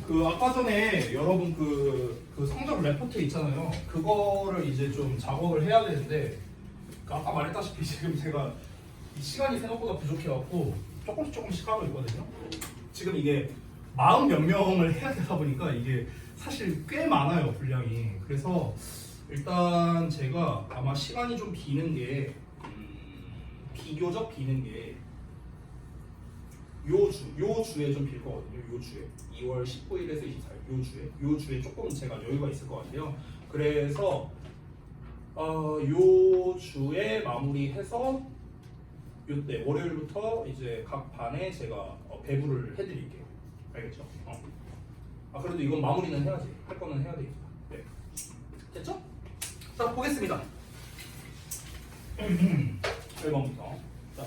그 아까 전에 여러분 그 성적 레포트 있잖아요. 그거를 이제 좀 작업을 해야 되는데 그 아까 말했다시피 지금 제가 이 시간이 생각보다 부족해갖고 조금씩 하고 있거든요. 지금 이게 40몇 명을 해야 되다 보니까 이게 사실 꽤 많아요, 분량이. 그래서 일단 제가 아마 시간이 좀 비는 게 비교적 비는 게 요 주에 좀 빌 거거든요. 요 주에 2월 19일에서 24일 요 주에 조금 제가 여유가 있을 것 같아요. 그래서 요 주에 마무리해서 요때 월요일부터 이제 각 반에 제가 배부를 해드릴게요. 알겠죠? 그래도 이건 마무리는 해야지. 할 거는 해야 되니까. 네. 됐죠? 자, 보겠습니다. 1번부터. 자,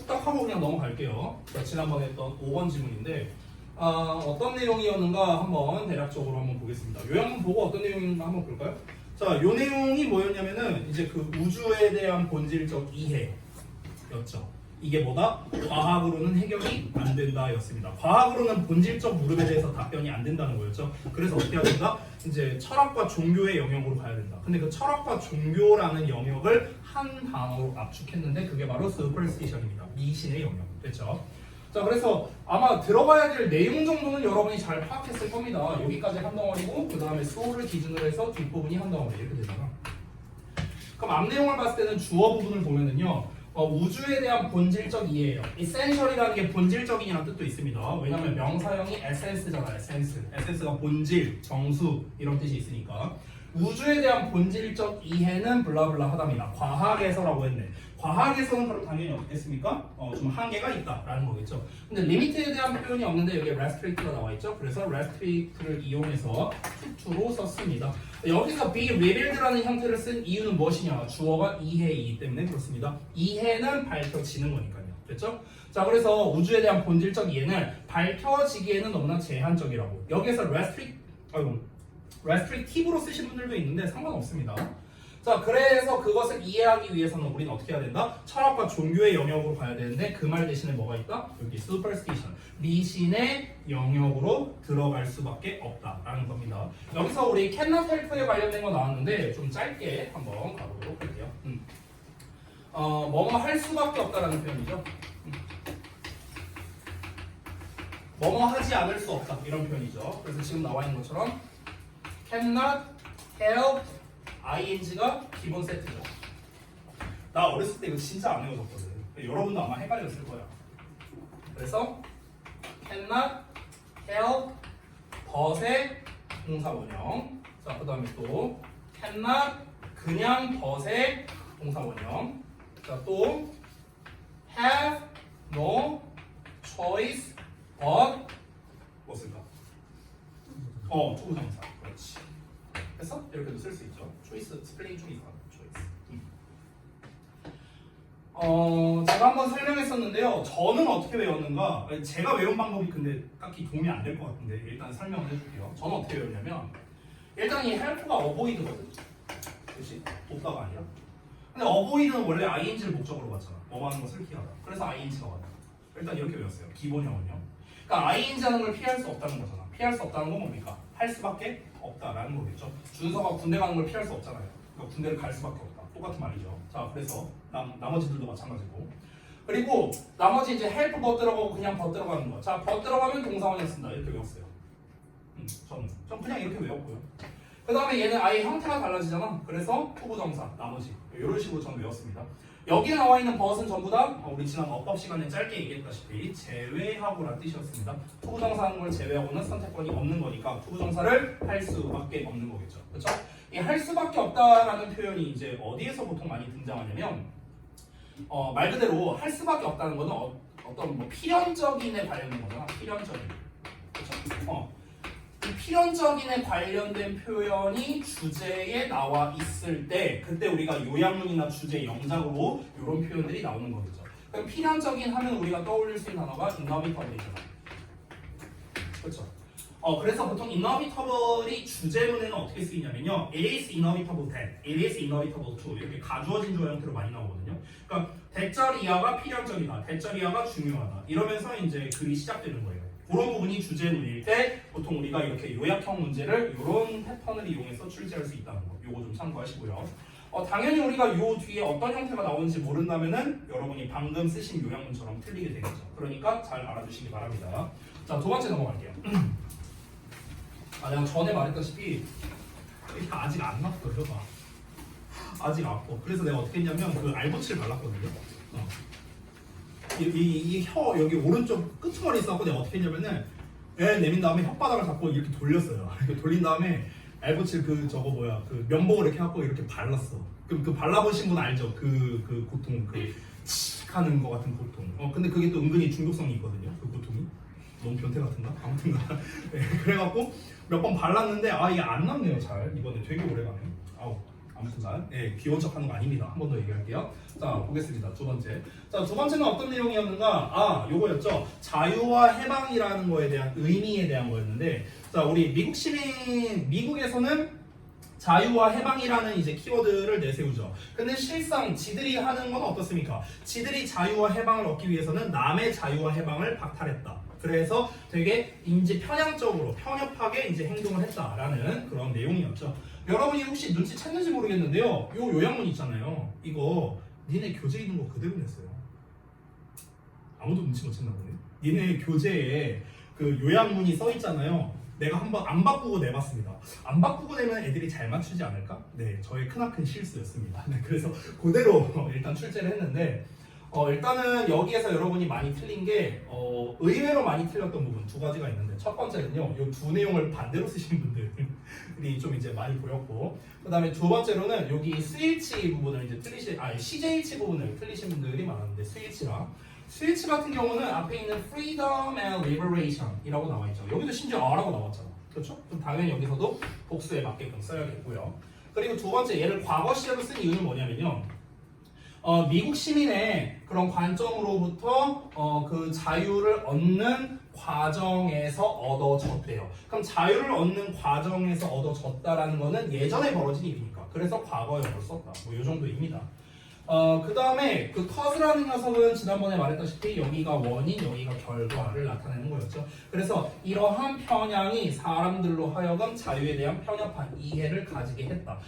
딱 하고 그냥 넘어갈게요. 자, 지난번에 했던 5번 지문인데 어떤 내용이었는가 한번 대략적으로 한번 보겠습니다. 요약만 보고 어떤 내용인가 한번 볼까요? 자, 요 내용이 뭐였냐면은 이제 그 우주에 대한 본질적 이해였죠. 이게 뭐다? 과학으로는 해결이 안 된다 였습니다. 과학으로는 본질적 무릎에 대해서 답변이 안 된다는 거였죠. 그래서 어떻게 해야 된다? 이제 철학과 종교의 영역으로 가야 된다. 근데 그 철학과 종교라는 영역을 한 단어로 압축했는데 그게 바로 superstition입니다. 미신의 영역. 됐죠? 자, 그래서 아마 들어가야 될 내용 정도는 여러분이 잘 파악했을 겁니다. 여기까지 한 덩어리고 그 다음에 soul을 기준으로 해서 뒷부분이 한 덩어리 이렇게 되잖아. 그럼 앞 내용을 봤을 때는 주어 부분을 보면은요. 우주에 대한 본질적 이해예요. essential이라는 게 본질적인이라는 뜻도 있습니다. 왜냐하면 명사형이 essence잖아. essence가 본질, 정수 이런 뜻이 있으니까 우주에 대한 본질적 이해는 블라블라 하답니다. 과학에서라고 했네. 과학에서는 그럼 당연히 어떻겠습니까? 좀 한계가 있다라는 거겠죠. 근데 limit에 대한 표현이 없는데 여기에 restrict가 나와 있죠. 그래서 restrict를 이용해서 투로 썼습니다. 여기서 be revealed라는 형태를 쓴 이유는 무엇이냐? 주어가 이해이기 때문에 그렇습니다. 이해는 밝혀지는 거니까요. 됐죠? 자, 그래서 우주에 대한 본질적 이해는 밝혀지기에는 너무나 제한적이라고. 여기서 restrictive로 쓰신 분들도 있는데 상관없습니다. 자, 그래서 그것을 이해하기 위해서는 우리는 어떻게 해야 된다? 철학과 종교의 영역으로 가야 되는데 그 말 대신에 뭐가 있다? 여기 superstition, 미신의 영역으로 들어갈 수밖에 없다라는 겁니다. 여기서 우리 cannot help에 관련된 거 나왔는데 좀 짧게 한번 가보도록 할게요. 뭐뭐 할 수밖에 없다라는 표현이죠. 뭐뭐 하지 않을 수 없다 이런 표현이죠. 그래서 지금 나와 있는 것처럼 cannot help ing가 기본 세트죠. 나 어렸을 때 이거 진짜 안 외워졌거든. 여러분도 아마 헷갈렸을 거야. 그래서 cannot help but의 동사 원형. 자, 그 다음에 또 cannot 그냥 but의 동사 원형. 자, 또 have no choice but 뭐 쓸까? 투부정사. 그렇지. 그래서 이렇게도 쓸 수 있죠. 초이스 스펠링 중에 있거든. 초이스. 제가 한번 설명했었는데요. 저는 어떻게 외웠는가? 제가 외운 방법이 근데 딱히 도움이 안 될 것 같은데 일단 설명을 해줄게요. 저는 어떻게 외웠냐면 일단 이 help가 avoid거든. 그렇지? 돕다가 아니라. 근데 avoid는 원래 ing를 목적으로 봤잖아. 뭐 하는 것을 피하다. 그래서 ing가 왔다. 일단 이렇게 외웠어요. 기본형은요. 그러니까 ing 하는 걸 피할 수 없다는 거잖아. 피할 수 없다는 건 뭡니까? 할 수밖에 없다라는 거겠죠. 준서가 군대 가는 걸 피할 수 없잖아요. 그러니까 군대를 갈 수밖에 없다. 똑같은 말이죠. 자, 그래서 나머지들도 마찬가지고. 그리고 나머지 이제 help but 들어가고 그냥 but 들어가는 거. 자, but 들어가면 동사원형 쓴다. 이렇게 외웠어요. 전 그냥 이렇게 외웠고요. 그 다음에 얘는 아예 형태가 달라지잖아. 그래서 투부정사 나머지 이런 식으로 저는 외웠습니다. 여기에 나와 있는 but은 전부 다 우리 지난 어법 시간에 짧게 얘기했다시피 제외하고라는 뜻이었습니다. 투부정사 하는 걸 제외하고는 선택권이 없는 거니까 투부정사를 할 수밖에 없는 거겠죠. 그렇죠? 이 할 수밖에 없다라는 표현이 이제 어디에서 보통 많이 등장하냐면 말 그대로 할 수밖에 없다는 거는 어떤 뭐 필연적인에 관련된 거잖아. 필연적인. 그렇죠? 이 필연적인에 관련된 표현이 주제에 나와 있을 때 그때 우리가 요약문이나 주제 영작으로 이런 표현들이 나오는 거겠죠. 그럼 필연적인 하면 우리가 떠올릴 수 있는 단어가 inevitable이잖아. 그렇죠? 그래서 보통 inevitable이 주제문에는 어떻게 쓰이냐면요. it is inevitable that, it is inevitable to 이렇게 가주어진 주어 형태로 많이 나오거든요. 그러니까 대절 이하가 필연적이다, 대절 이하가 중요하다 이러면서 이제 글이 시작되는 거예요. 그런 부분이 주제문일 때 보통 우리가 이렇게 요약형 문제를 이런 패턴을 이용해서 출제할 수 있다는 거. 요거 좀 참고하시고요. 당연히 우리가 요 뒤에 어떤 형태가 나오는지 모른다면은 여러분이 방금 쓰신 요약문처럼 틀리게 되겠죠. 그러니까 잘 알아두시기 바랍니다. 자, 두 번째 넘어갈게요. 내가 전에 말했다시피 아직 안 났어요. 아직 아파. 그래서 내가 어떻게 했냐면 그 알보치를 발랐거든요. 이 혀 여기 오른쪽 끄트머리 있어갖고 내가 어떻게 했냐면은 애 내민 다음에 혓바닥을 잡고 이렇게 돌렸어요. 이렇게 돌린 다음에 알보칠 그 저거 뭐야 그 면봉을 이렇게 해갖고 이렇게 발랐어. 그럼 그 발라보신 분 알죠? 그 고통 그 칙 하는 거 같은 고통. 근데 그게 또 은근히 중독성이 있거든요. 그 고통이. 너무 변태 같은가? 아무튼가. 네, 그래갖고 몇 번 발랐는데 이게 안 났네요. 잘 이번에 되게 오래가네. 아무튼간 귀여운 척하는 거 아닙니다. 한 번 더 얘기할게요. 자, 보겠습니다. 두 번째. 자, 두 번째는 어떤 내용이었는가? 요거였죠. 자유와 해방이라는 거에 대한 의미에 대한 거였는데, 자, 우리 미국 시민 미국에서는 자유와 해방이라는 이제 키워드를 내세우죠. 근데 실상 지들이 하는 건 어떻습니까? 지들이 자유와 해방을 얻기 위해서는 남의 자유와 해방을 박탈했다. 그래서 되게 인지 편향적으로 편협하게 이제 행동을 했다라는 그런 내용이었죠. 여러분이 혹시 눈치 챘는지 모르겠는데요. 요 요약문 있잖아요. 이거 니네 교재 있는 거 그대로 냈어요. 아무도 눈치 못 챘나 보네. 니네 교재에 그 요약문이 써 있잖아요. 내가 한번 안 바꾸고 내봤습니다. 안 바꾸고 내면 애들이 잘 맞추지 않을까? 네, 저의 크나큰 실수였습니다. 네, 그래서 그대로 일단 출제를 했는데 일단은 여기에서 여러분이 많이 틀린 게 의외로 많이 틀렸던 부분 두 가지가 있는데, 첫 번째는요, 이 두 내용을 반대로 쓰신 분들이 좀 이제 많이 보였고, 그 다음에 두 번째로는 여기 스위치 부분을 이제 CJH 부분을 틀리신 분들이 많았는데, 스위치 같은 경우는 앞에 있는 Freedom and Liberation 이라고 나와 있죠. 여기도 심지어 R라고 나왔잖아. 그렇죠? 그럼 당연히 여기서도 복수에 맞게끔 써야겠고요. 그리고 두 번째, 얘를 과거 시제로 쓴 이유는 뭐냐면요, 미국 시민의 그런 관점으로부터 그 자유를 얻는 과정에서 얻어졌대요. 그럼 자유를 얻는 과정에서 얻어졌다라는 거는 예전에 벌어진 일이니까. 그래서 과거형으로 썼다. 뭐 이 정도입니다. 그 다음에 그 cause라는 녀석은 지난번에 말했다시피 여기가 원인, 여기가 결과를 나타내는 거였죠. 그래서 이러한 편향이 사람들로 하여금 자유에 대한 편협한 이해를 가지게 했다.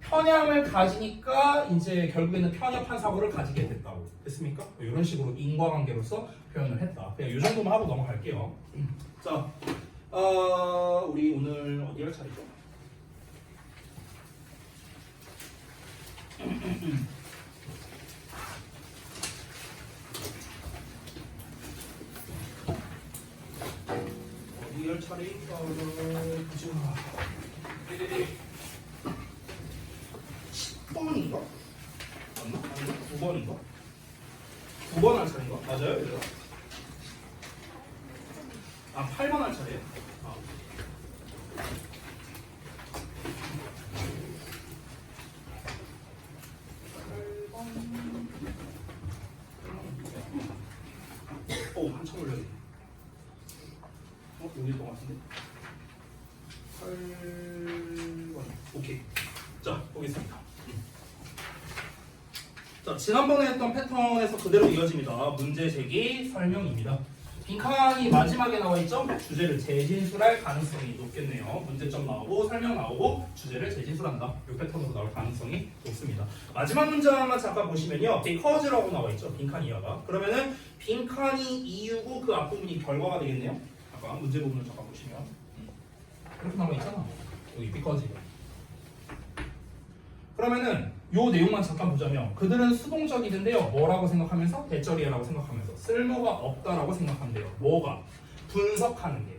편향을 가지니까 이제 결국에는 편협한 사고를 가지게 됐다고 됐습니까? 이런 식으로 인과관계로서 표현을 했다. 그냥 이 정도만 하고 넘어갈게요. 자, 우리 오늘 어디 할 차례죠? 어디 할 차례인가? 그죠? 10번인가? 맞나? 아닌가? 9번인가? 9번 할 차례인가? 맞아요? 얘들아? 8번 할 차례예요? 한참 걸렸네. 여기일 것 같은데? 8번. 오케이. 자, 보겠습니다. 자, 지난번에 했던 패턴에서 그대로 이어집니다. 문제 제기 설명입니다. 빈칸이 마지막에 나와 있죠? 주제를 재진술할 가능성이 높겠네요. 문제점 나오고 설명 나오고 주제를 재진술한다. 이 패턴으로 나올 가능성이 높습니다. 마지막 문장만 잠깐 보시면요, because라고 나와 있죠. 빈칸 이하가. 그러면은 빈칸이 이유고 그 앞부분이 결과가 되겠네요. 잠깐 문제 부분을 잠깐 보시면 이렇게 나와 있잖아. 여기 because. 그러면은 요 내용만 잠깐 보자면 그들은 수동적이던데요. 뭐라고 생각하면서? 대절이야라고 생각하면서 쓸모가 없다라고 생각한대요. 뭐가? 분석하는 게.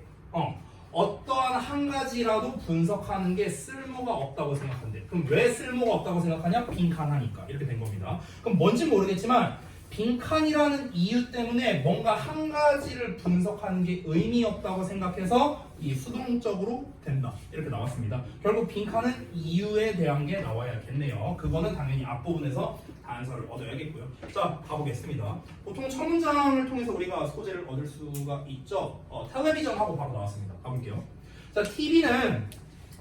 어떠한 한 가지라도 분석하는 게 쓸모가 없다고 생각한대. 그럼 왜 쓸모가 없다고 생각하냐? 빈칸하니까. 이렇게 된 겁니다. 그럼 뭔지 모르겠지만 빈칸이라는 이유 때문에 뭔가 한 가지를 분석하는 게 의미 없다고 생각해서 이 수동적으로 된다. 이렇게 나왔습니다. 결국 빈칸은 이유에 대한 게 나와야겠네요. 그거는 당연히 앞부분에서 단서를 얻어야겠고요. 자, 가보겠습니다. 보통 첫 문장을 통해서 우리가 소재를 얻을 수가 있죠. 텔레비전하고 바로 나왔습니다. 가볼게요. 자, TV는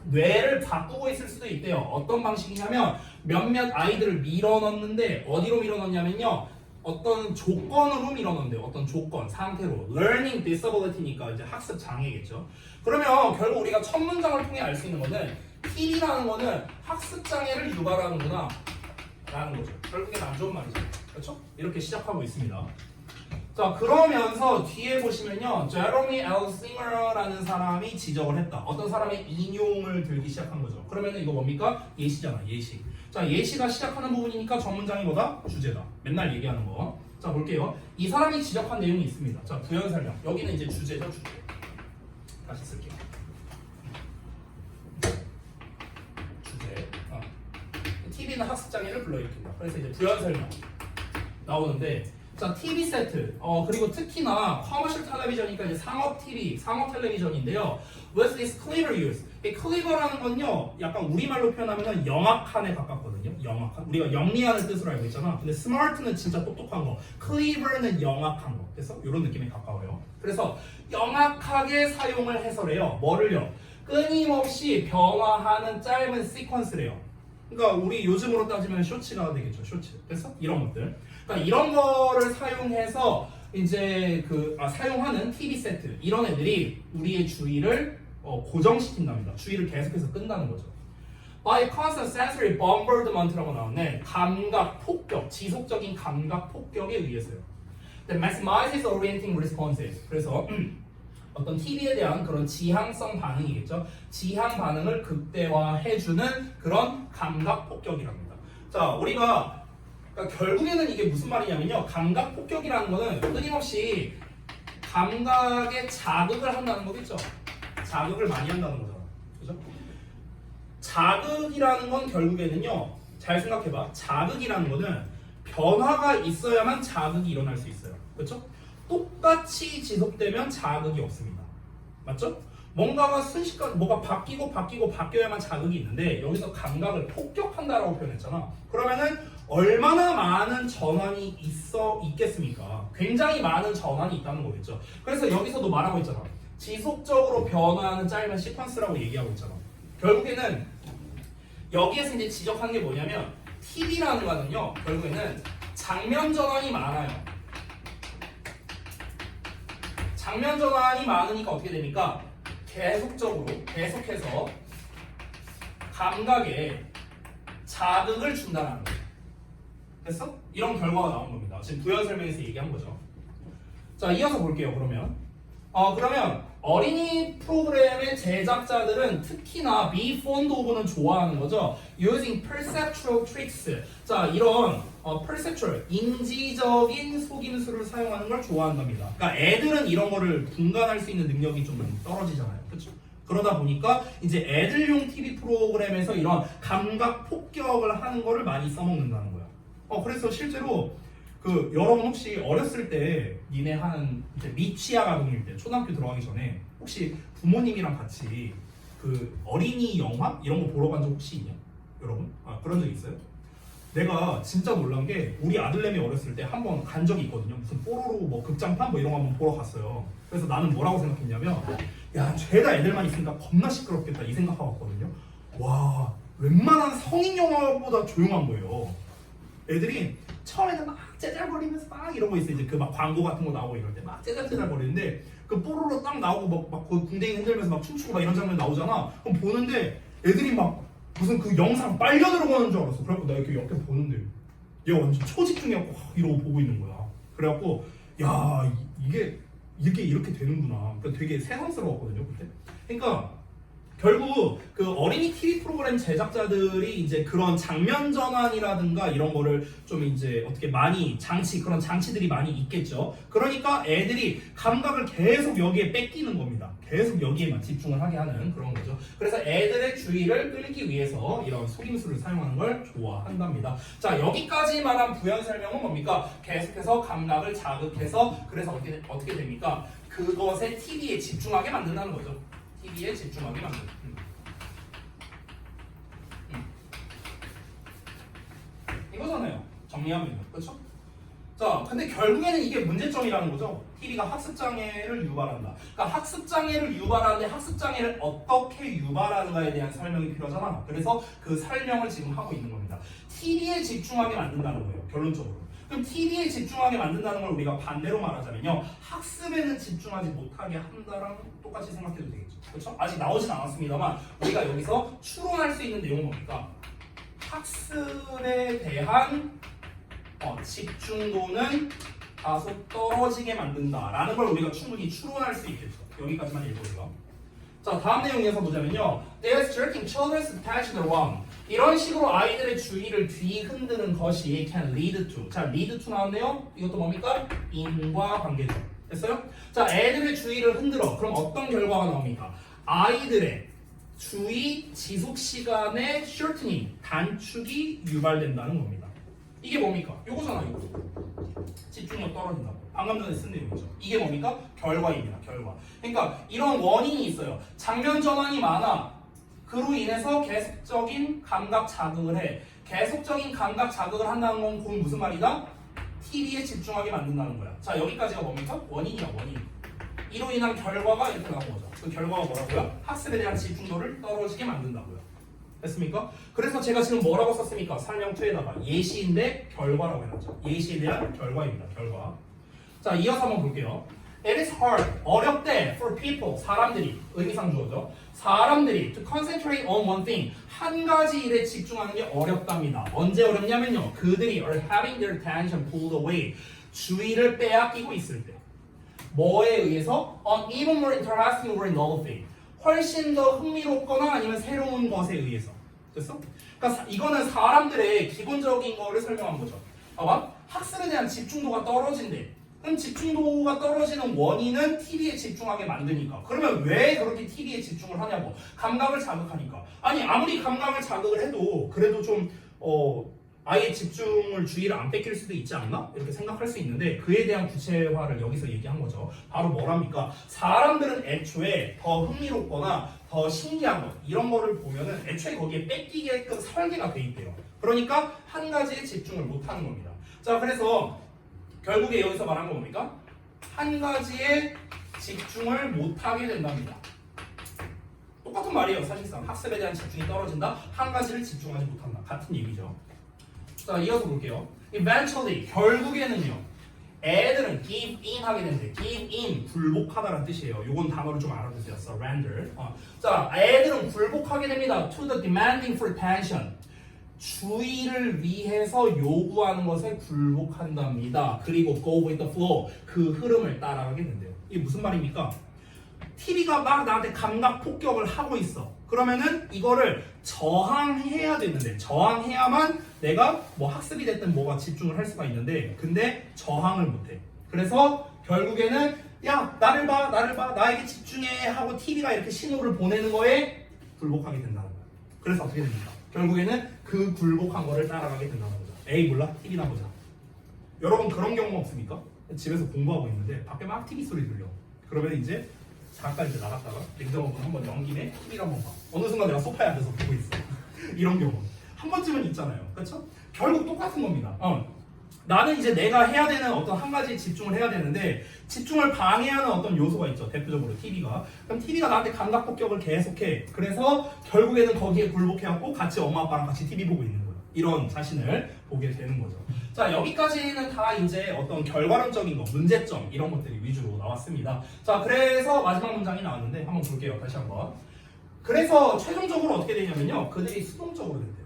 뇌를 바꾸고 있을 수도 있대요. 어떤 방식이냐면 몇몇 아이들을 밀어넣는데 어디로 밀어넣냐면요, 어떤 조건으로 밀어넣는데요. 어떤 조건, 상태로. learning disability니까 이제 학습 장애겠죠. 그러면 결국 우리가 첫 문장을 통해 알 수 있는 거는 TV라는 거는 학습 장애를 유발하는구나 라는 거죠. 결국엔 안 좋은 말이죠. 그렇죠? 이렇게 시작하고 있습니다. 자, 그러면서 뒤에 보시면요. 제러미 엘 싱어라는 사람이 지적을 했다. 어떤 사람의 인용을 들기 시작한 거죠. 그러면 이거 뭡니까? 예시잖아, 예시. 자, 예시가 시작하는 부분이니까 전문장이 뭐다? 주제다. 맨날 얘기하는 거. 자, 볼게요. 이 사람이 지적한 내용이 있습니다. 자, 부연 설명. 여기는 이제 주제죠, 주제. 다시 쓸게요. 주제. TV는 학습장애를 불러일으킨다. 그래서 이제 부연 설명 나오는데, 자, TV 세트. 그리고 특히나 커머셜 텔레비전이니까 이제 상업 TV, 상업 텔레비전인데요. With this clever use. 이 clever라는 건요, 약간 우리말로 표현하면 영악한에 가깝거든요. 영악한. 우리가 영리하는 뜻으로 알고 있잖아. 근데 smart는 진짜 똑똑한 거, clever는 영악한 거. 그래서 이런 느낌에 가까워요. 그래서 영악하게 사용을 해서래요. 뭐를요? 끊임없이 변화하는 짧은 시퀀스래요. 그러니까 우리 요즘으로 따지면 쇼츠가 되겠죠. 쇼츠. 그래서 이런 것들. 그러니까 이런 거를 사용해서 이제 사용하는 TV 세트 이런 애들이 우리의 주의를 고정시킨답니다. 주의를 계속해서 끈다는 거죠. By constant sensory bombardment라고 나오네. 감각 폭격, 지속적인 감각 폭격에 의해서요. That maximizes orienting responses. 그래서 어떤 TV에 대한 그런 지향성 반응이겠죠. 지향 반응을 극대화해주는 그런 감각 폭격이랍니다. 자, 우리가 그러니까 결국에는 이게 무슨 말이냐면요. 감각 폭격이라는 거는 끊임없이 감각에 자극을 한다는 거겠죠. 자극을 많이 한다는 거잖아. 그죠? 자극이라는 건 결국에는요. 잘 생각해봐. 자극이라는 거는 변화가 있어야만 자극이 일어날 수 있어요. 그렇죠? 똑같이 지속되면 자극이 없습니다. 맞죠? 뭔가가 순식간 뭐가 바뀌어야만 자극이 있는데 여기서 감각을 폭격한다라고 표현했잖아. 그러면은 얼마나 많은 전환이 있겠습니까? 굉장히 많은 전환이 있다는 거겠죠. 그래서 여기서도 말하고 있잖아. 지속적으로 변화하는 짧은 시퀀스라고 얘기하고 있잖아. 결국에는 여기에서 이제 지적하는 게 뭐냐면 TV라는 거는요. 결국에는 장면 전환이 많아요. 장면 전환이 많으니까 어떻게 됩니까? 계속해서 감각에 자극을 준다는 거예요. 됐어? 이런 결과가 나온 겁니다. 지금 부연 설명에서 얘기한 거죠. 자, 이어서 볼게요. 그러면 어린이 프로그램의 제작자들은 특히나 be fond of는 좋아하는 거죠. Using perceptual tricks. 자, 이런 perceptual, 인지적인 속임수를 사용하는 걸 좋아한답니다. 그러니까 애들은 이런 거를 분간할 수 있는 능력이 좀 떨어지잖아요. 그렇죠? 그러다 보니까 이제 애들용 TV 프로그램에서 이런 감각 폭격을 하는 거를 많이 써먹는다는 거야. 그래서 실제로 여러분 혹시 어렸을 때 니네 한 이제 미취학 아동일 때 초등학교 들어가기 전에 혹시 부모님이랑 같이 어린이 영화 이런 거 보러 간 적 혹시 있냐? 여러분? 그런 적 있어요? 내가 진짜 놀란 게 우리 아들내미 어렸을 때 한 번 간 적이 있거든요. 무슨 뽀로로 뭐 극장판 뭐 이런 거 한번 보러 갔어요. 그래서 나는 뭐라고 생각했냐면 야, 죄다 애들만 있으니까 겁나 시끄럽겠다 이 생각하고 왔거든요. 와, 웬만한 성인 영화보다 조용한 거예요. 애들이 처음에는 막 째잘거리면서 막 이런 거 있어요. 이제 막 광고 같은 거 나오고 이럴 때 막 째잘거리는데 뽀로로 딱 나오고 막 궁뎅이 흔들면서 막 춤추고 막 이런 장면 나오잖아. 그럼 보는데 애들이 막 무슨 영상 빨려 들어가는 줄 알았어. 그래갖고 나 이렇게 옆에 보는데 얘 완전 초집중해갖고 이러고 보고 있는 거야. 그래갖고 야, 이게 이렇게 되는구나. 그러니까 되게 새삼스러웠거든요 그때. 그러니까 결국 어린이 TV 프로그램 제작자들이 이제 그런 장면 전환이라든가 이런 거를 좀 이제 어떻게 많이 그런 장치들이 많이 있겠죠. 그러니까 애들이 감각을 계속 여기에 뺏기는 겁니다. 계속 여기에만 집중을 하게 하는 그런 거죠. 그래서 애들의 주의를 끌기 위해서 이런 속임수를 사용하는 걸 좋아한답니다. 자, 여기까지 말한 부연 설명은 뭡니까? 계속해서 감각을 자극해서 그래서 어떻게 됩니까? 그것에 TV에 집중하게 만든다는 거죠. TV에 집중하게 만든다. 이거잖아요. 정리하면. 그렇죠? 자, 근데 결국에는 이게 문제점이라는 거죠. TV가 학습장애를 유발한다. 그러니까 학습장애를 유발하는데 학습장애를 어떻게 유발하는가에 대한 설명이 필요하잖아. 그래서 그 설명을 지금 하고 있는 겁니다. TV에 집중하게 만든다는 거예요. 결론적으로. 그럼 TV에 집중하게 만든다는 걸 우리가 반대로 말하자면요. 학습에는 집중하지 못하게 한다랑 똑같이 생각해도 되겠죠. 그렇죠? 아직 나오진 않았습니다만 우리가 여기서 추론할 수 있는 내용은 뭡니까? 학습에 대한 집중도는 다소 떨어지게 만든다라는 걸 우리가 충분히 추론할 수 있겠죠. 여기까지만 읽어보세요. 자, 다음 내용 이어서 보자면요. They are jerking children's attention around. 이런 식으로 아이들의 주의를 뒤흔드는 것이 can lead to. 자, lead to 나왔네요. 이것도 뭡니까? 인과 관계죠. 됐어요? 자, 애들의 주의를 흔들어. 그럼 어떤 결과가 나옵니까? 아이들의 주의 지속 시간의 shortening, 단축이 유발된다는 겁니다. 이게 뭡니까? 요거잖아요, 이거. 집중력 떨어진다고. 방금 전에 쓴 내용이죠. 이게 뭡니까? 결과입니다, 결과. 그러니까 이런 원인이 있어요. 장면 전환이 많아. 그로 인해서 계속적인 감각 자극을 해. 계속적인 감각 자극을 한다는 건 그건 무슨 말이다? TV에 집중하게 만든다는 거야. 자, 여기까지가 뭡니까? 원인이야, 원인. 이로 인한 결과가 이렇게 나온 거죠. 그 결과가 뭐라고요? 학습에 대한 집중도를 떨어지게 만든다고요. 됐습니까? 그래서 제가 지금 뭐라고 썼습니까? 설명2에다가 예시인데 결과라고 해놨죠. 예시에 대한 결과입니다. 결과. 자, 이어서 한번 볼게요. It is hard. 어렵대. For people. 사람들이. 의미상 주어죠. 사람들이 to concentrate on one thing. 한 가지 일에 집중하는 게 어렵답니다. 언제 어렵냐면요. 그들이 are having their attention pulled away. 주의를 빼앗기고 있을 때. 뭐에 의해서? On even more interesting or novel thing. 훨씬 더 흥미롭거나 아니면 새로운 것에 의해서. 됐어? 그러니까 이거는 사람들의 기본적인 거를 설명한 거죠. 봐봐. 학습에 대한 집중도가 떨어진대. 그럼 집중도가 떨어지는 원인은 TV에 집중하게 만드니까. 그러면 왜 그렇게 TV에 집중을 하냐고. 감각을 자극하니까. 아니 아무리 감각을 자극을 해도 그래도 좀 아예 집중을 주의를 안 뺏길 수도 있지 않나? 이렇게 생각할 수 있는데 그에 대한 구체화를 여기서 얘기한 거죠. 바로 뭐랍니까? 사람들은 애초에 더 흥미롭거나 더 신기한 것 이런 거를 보면은 애초에 거기에 뺏기게끔 설계가 돼 있대요. 그러니까 한 가지에 집중을 못 하는 겁니다. 자, 그래서 결국에 여기서 말한 건 뭡니까? 한 가지에 집중을 못 하게 된답니다. 똑같은 말이에요. 사실상 학습에 대한 집중이 떨어진다. 한 가지를 집중하지 못한다. 같은 얘기죠. 자, 이어서 볼게요. Eventually, 결국에는요. 애들은 give in 하게 되는데 give in, 굴복하다라는 뜻이에요. 요건 단어를 좀 알아두세요. surrender. 자, 애들은 굴복하게 됩니다. To the demanding for attention. 주의를 위해서 요구하는 것에 굴복한답니다. 그리고 go with the flow. 그 흐름을 따라가게 된대요. 이게 무슨 말입니까? TV가 막 나한테 감각 폭격을 하고 있어. 그러면은 이거를 저항해야 되는데 저항해야만 내가 뭐 학습이 됐든 뭐가 집중을 할 수가 있는데 근데 저항을 못해. 그래서 결국에는 야 나를 봐 나에게 집중해 하고 TV가 이렇게 신호를 보내는 거에 굴복하게 된다는 거야. 그래서 어떻게 됩니까? 결국에는 그 굴복한 거를 따라가게 된다는 거죠. 에이 몰라 TV나 보자. 여러분 그런 경험 없습니까? 집에서 공부하고 있는데 밖에 막 TV 소리 들려. 그러면 이제 잠깐 이제 나갔다가 냉장고문 한번 연 김에 TV를 한번 봐. 어느 순간 내가 소파에 앉아서 보고 있어. 이런 경우 한 번쯤은 있잖아요. 그렇죠? 결국 똑같은 겁니다. 나는 이제 내가 해야 되는 어떤 한 가지에 집중을 해야 되는데 집중을 방해하는 어떤 요소가 있죠. 대표적으로 TV가. 그럼 TV가 나한테 감각 폭격을 계속해. 그래서 결국에는 거기에 굴복해갖고 같이 엄마 아빠랑 같이 TV 보고 있는 거예요. 이런 자신을 보게 되는 거죠. 자, 여기까지는 다 이제 어떤 결과론적인 거, 문제점 이런 것들이 위주로 나왔습니다. 자, 그래서 마지막 문장이 나왔는데 한번 볼게요. 다시 한번. 그래서 최종적으로 어떻게 되냐면요. 그들이 수동적으로 된대요.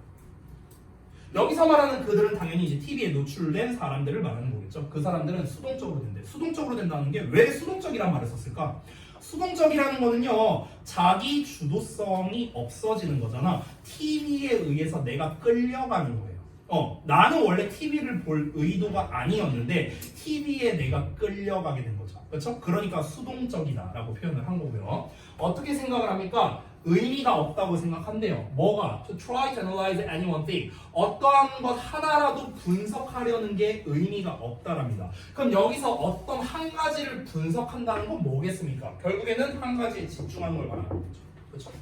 여기서 말하는 그들은 당연히 이제 TV에 노출된 사람들을 말하는 거겠죠. 그 사람들은 수동적으로 된대. 수동적으로 된다는 게 왜 수동적이란 말을 썼을까? 수동적이라는 거는요. 자기 주도성이 없어지는 거잖아. TV에 의해서 내가 끌려가는 거예요. 나는 원래 TV를 볼 의도가 아니었는데 TV에 내가 끌려가게 된 거죠. 그렇죠? 그러니까 수동적이다라고 표현을 한 거고요. 어떻게 생각을 합니까? 의미가 없다고 생각한대요. 뭐가? To try to analyze any one thing. 어떠한 것 하나라도 분석하려는 게 의미가 없다랍니다. 그럼 여기서 어떤 한 가지를 분석한다는 건 뭐겠습니까? 결국에는 한 가지에 집중하는 걸 말하는 거죠. 그렇죠?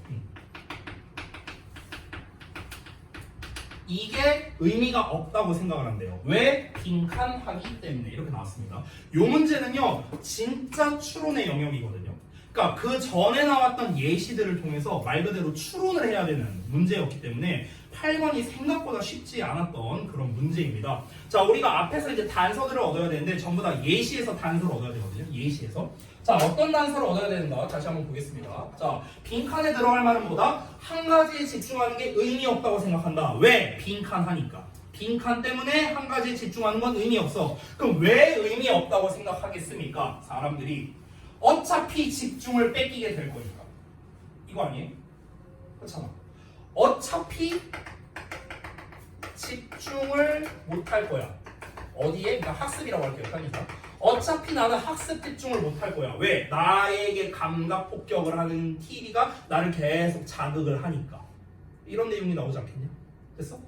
이게 의미가 없다고 생각을 한대요. 왜? 빈칸하기 때문에 이렇게 나왔습니다. 이 문제는요 진짜 추론의 영역이거든요. 그러니까 그 전에 나왔던 예시들을 통해서 말 그대로 추론을 해야 되는 문제였기 때문에 8번이 생각보다 쉽지 않았던 그런 문제입니다. 자, 우리가 앞에서 이제 단서들을 얻어야 되는데 전부 다 예시에서 단서를 얻어야 되거든요. 예시에서. 자, 어떤 단서를 얻어야 되는가? 다시 한번 보겠습니다. 자, 빈칸에 들어갈 말은 뭐다? 한 가지에 집중하는 게 의미 없다고 생각한다. 왜? 빈칸 하니까. 빈칸 때문에 한 가지에 집중하는 건 의미 없어. 그럼 왜 의미 없다고 생각하겠습니까? 사람들이 어차피 집중을 뺏기게 될 거니까. 이거 아니에요? 그렇잖아. 어차피 집중을 못 할 거야. 어디에? 그러니까 학습이라고 할게요. 편의상. 어차피 나는 학습 집중을 못 할 거야. 왜? 나에게 감각 폭격을 하는 TV가 나를 계속 자극을 하니까. 이런 내용이 나오지 않겠냐? 됐어?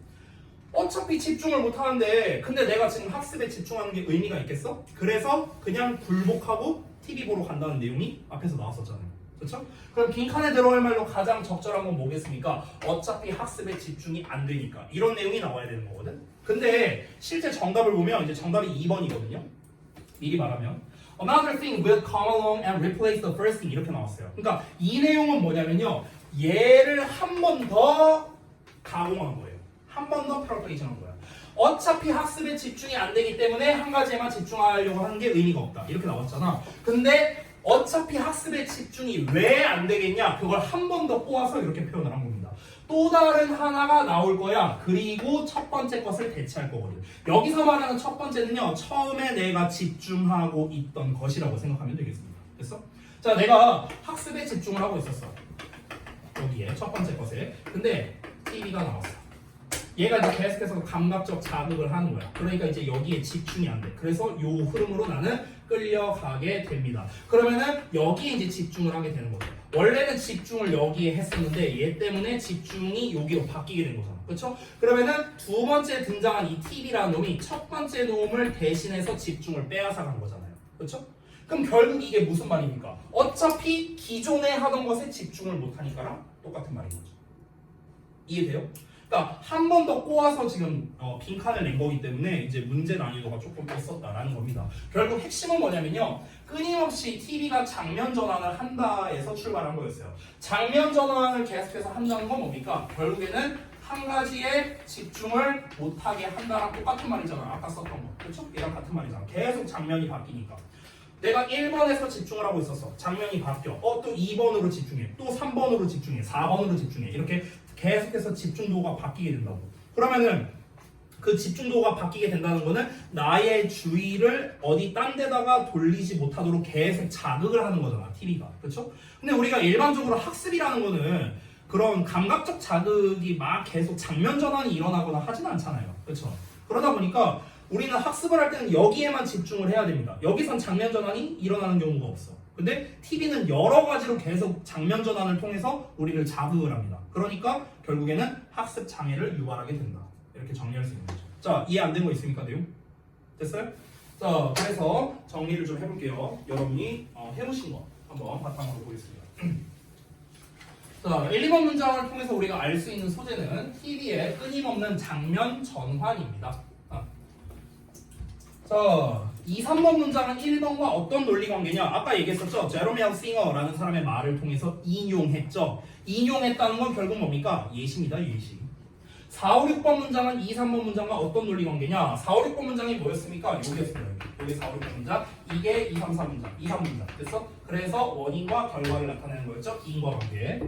어차피 집중을 못 하는데 근데 내가 지금 학습에 집중하는 게 의미가 있겠어? 그래서 그냥 굴복하고 TV 보러 간다는 내용이 앞에서 나왔었잖아요. 그렇죠? 그럼 빈칸에 들어갈 말로 가장 적절한 건 뭐겠습니까? 어차피 학습에 집중이 안 되니까 이런 내용이 나와야 되는 거거든. 근데 실제 정답을 보면 이제 정답이 2번이거든요. 미리 말하면 Another thing will come along and replace the first thing 이렇게 나왔어요. 그러니까 이 내용은 뭐냐면요. 얘를 한 번 더 가공한 거예요. 한 번 더 패러프레이즈한 거야. 어차피 학습에 집중이 안 되기 때문에 한 가지에만 집중하려고 하는 게 의미가 없다. 이렇게 나왔잖아. 근데 어차피 학습에 집중이 왜 안 되겠냐? 그걸 한 번 더 꼬아서 이렇게 표현을 한 겁니다. 또 다른 하나가 나올 거야. 그리고 첫 번째 것을 대체할 거거든. 여기서 말하는 첫 번째는요. 처음에 내가 집중하고 있던 것이라고 생각하면 되겠습니다. 됐어? 자, 내가 학습에 집중을 하고 있었어. 여기에 첫 번째 것에. 근데 TV가 나왔어. 얘가 이제 계속해서 감각적 자극을 하는 거야. 그러니까 이제 여기에 집중이 안 돼. 그래서 요 흐름으로 나는 끌려가게 됩니다. 그러면은 여기에 이제 집중을 하게 되는 거죠. 원래는 집중을 여기에 했었는데 얘 때문에 집중이 여기로 바뀌게 된 거잖아. 그렇죠? 그러면은 두 번째 등장한 이 TV라는 놈이 첫 번째 놈을 대신해서 집중을 빼앗아 간 거잖아요. 그렇죠? 그럼 결국 이게 무슨 말입니까? 어차피 기존에 하던 것에 집중을 못 하니까랑 똑같은 말인 거죠. 이해돼요? 그러니까 한 번 더 꼬아서 지금 빈칸을 낸 거기 때문에 이제 문제 난이도가 조금 컸었다라는 겁니다. 결국 핵심은 뭐냐면요. 끊임없이 TV가 장면 전환을 한다에서 출발한 거였어요. 장면 전환을 계속해서 한다는 건 뭡니까? 결국에는 한 가지에 집중을 못하게 한다랑 똑같은 말이잖아. 아까 썼던 거. 그렇죠? 얘랑 같은 말이잖아. 계속 장면이 바뀌니까. 내가 1번에서 집중을 하고 있었어. 장면이 바뀌어. 또 2번으로 집중해. 또 3번으로 집중해. 4번으로 집중해. 이렇게 계속해서 집중도가 바뀌게 된다고. 그러면은 그 집중도가 바뀌게 된다는 거는 나의 주의를 어디 딴 데다가 돌리지 못하도록 계속 자극을 하는 거잖아. TV가. 그렇죠? 근데 우리가 일반적으로 학습이라는 거는 그런 감각적 자극이 막 계속 장면 전환이 일어나거나 하진 않잖아요. 그렇죠? 그러다 보니까 우리는 학습을 할 때는 여기에만 집중을 해야 됩니다. 여기선 장면 전환이 일어나는 경우가 없어. 근데 TV는 여러 가지로 계속 장면 전환을 통해서 우리를 자극을 합니다. 그러니까 결국에는 학습 장애를 유발하게 된다. 이렇게 정리할 수 있는 거죠. 자, 이해 안 된 거 있습니까, 내용? 됐어요? 자, 그래서 정리를 좀 해볼게요. 여러분이 해보신 거 한번 바탕으로 보겠습니다. 자, 1, 2번 문장을 통해서 우리가 알 수 있는 소재는 TV의 끊임없는 장면 전환입니다. 자, 2, 3번 문장은 1번과 어떤 논리 관계냐? 아까 얘기했었죠? 제로미 싱어라는 사람의 말을 통해서 인용했죠? 인용했다는 건 결국 뭡니까? 예시입니다, 예시. 4, 5, 6번 문장은 2, 3번 문장과 어떤 논리 관계냐? 4, 5, 6번 문장이 뭐였습니까? 여기였습니다. 여기 4, 5, 6번 문장. 이게 2, 3, 4 문장. 2, 3 문장. 됐어? 그래서 원인과 결과를 나타내는 거였죠? 인과관계.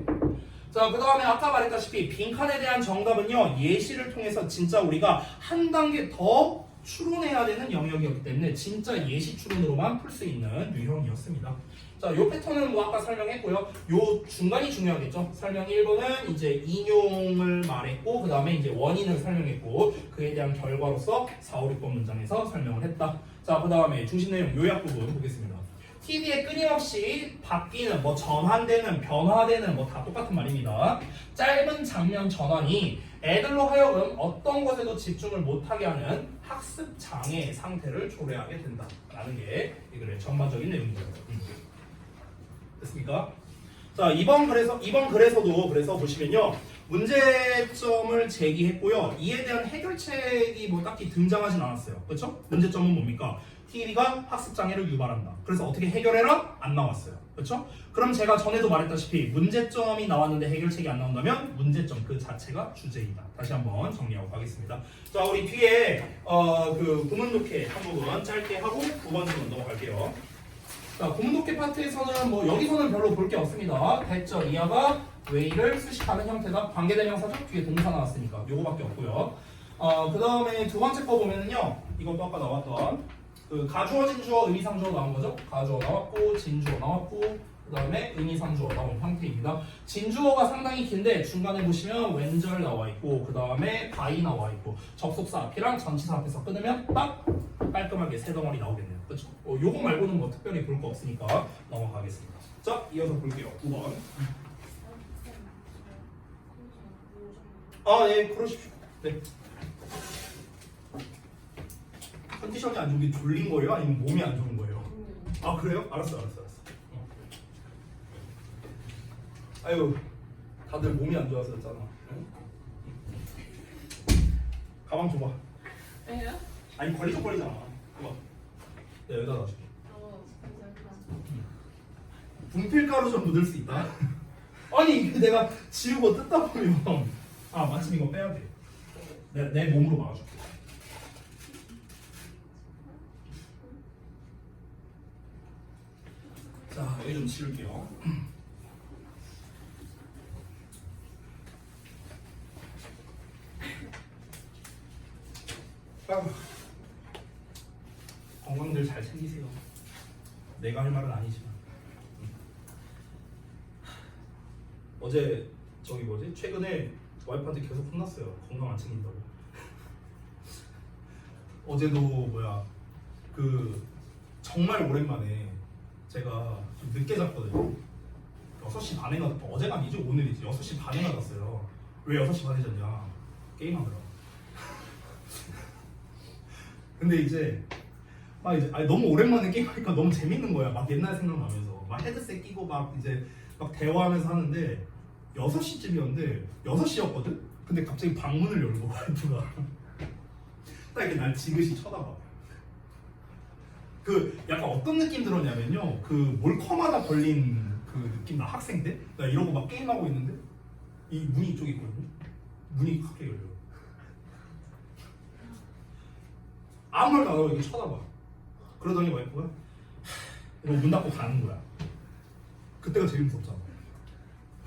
자, 그 다음에 아까 말했다시피 빈칸에 대한 정답은요. 예시를 통해서 진짜 우리가 한 단계 더 추론해야 되는 영역이었기 때문에 진짜 예시 추론으로만 풀 수 있는 유형이었습니다. 자, 요 패턴은 뭐 아까 설명했고요. 요 중간이 중요하겠죠. 설명 1번은 이제 인용을 말했고, 그 다음에 이제 원인을 설명했고, 그에 대한 결과로서 4, 5, 6번 문장에서 설명을 했다. 자, 그 다음에 중심 내용 요약 부분 보겠습니다. TV에 끊임없이 바뀌는, 뭐 전환되는, 변화되는, 뭐 다 똑같은 말입니다. 짧은 장면 전환이 애들로 하여금 어떤 것에도 집중을 못하게 하는 학습 장애 상태를 초래하게 된다라는 게 이 글의 전반적인 내용이죠. 됐습니까? 자, 이번 글에서도 그래서 보시면요. 문제점을 제기했고요. 이에 대한 해결책이 뭐 딱히 등장하진 않았어요. 그렇죠? 문제점은 뭡니까? TV가 학습 장애를 유발한다. 그래서 어떻게 해결해라? 안 나왔어요. 그렇죠? 그럼 제가 전에도 말했다시피 문제점이 나왔는데 해결책이 안 나온다면 문제점 그 자체가 주제이다. 다시 한번 정리하고 가겠습니다. 자, 우리 뒤에 그 구문 독해 한 부분 짧게 하고 9번 질문 넘어갈게요. 자, 구문 독해 파트에서는 뭐 여기서는 별로 볼 게 없습니다. 대절 이하가 왜이를 수식하는 형태다. 관계대명사죠? 뒤에 동사 나왔으니까 요거밖에 없고요. 그 다음에 두 번째 거 보면은요, 이것도 아까 나왔던 그 가주어, 진주어, 의미상주어 나온 거죠? 가주어 나왔고, 진주어 나왔고, 그 다음에 의미상주어 나온 형태입니다. 진주어가 상당히 긴데 중간에 보시면 왼절 나와 있고, 그 다음에 바이 나와 있고, 접속사 앞이랑 전치사 앞에서 끊으면 딱 깔끔하게 세 덩어리 나오겠네요. 그렇죠? 요거 말고는 뭐 특별히 볼 거 없으니까 넘어가겠습니다. 자, 이어서 볼게요. 9번. 아, 예, 그러십시오. 네. 컨디션이 안 좋은 게 졸린 거예요? 아니면 몸이 안 좋은 거예요? 아, 그래요? 알았어. 아유, 다들 몸이 안 좋아서였잖아. 응? 가방 줘봐. 왜요? 아니, 걸리적거리잖아. 봐봐. 네, 여기다 놔줄게. 분필가루 좀 묻을 수 있다. 아니, 이게 내가 지우고 뜯다 보면 아, 마침 이거 빼야 돼. 내 몸으로 막아줄게. 자, 여기 좀 지울게요. 건강들 잘 챙기세요. 내가 할 말은 아니지만. 어제 저기 뭐지? 최근에 와이프한테 계속 혼났어요. 건강 안 챙긴다고. 어제도 뭐야 그 정말 오랜만에 제가 좀 늦게 잤거든요. 6시 반에 나갔다. 어제가 아니지 오늘이지. 6시 반에 나갔어요. 왜 6시 반에 잤냐? 게임하느라. 근데 이제 아니, 너무 오랜만에 게임하니까 너무 재밌는 거야. 막 옛날 생각나면서 막 헤드셋 끼고 막 이제 막 대화하면서 하는데 6시쯤이었는데 6시였거든? 근데 갑자기 방문을 열고 와이프가 딱 이렇게 날 지그시 쳐다봐. 그 약간 어떤 느낌 들었냐면요, 그 몰커마다 걸린 그 느낌 나. 학생 때 나 이러고 막 게임하고 있는데 이 문이 이쪽에 있거든요. 문이 갑자기 열려. 아무 말도 안 하고 이렇게 쳐다봐. 그러더니 와이프가 이러고 문 닫고 가는 거야. 그때가 제일 무섭잖아.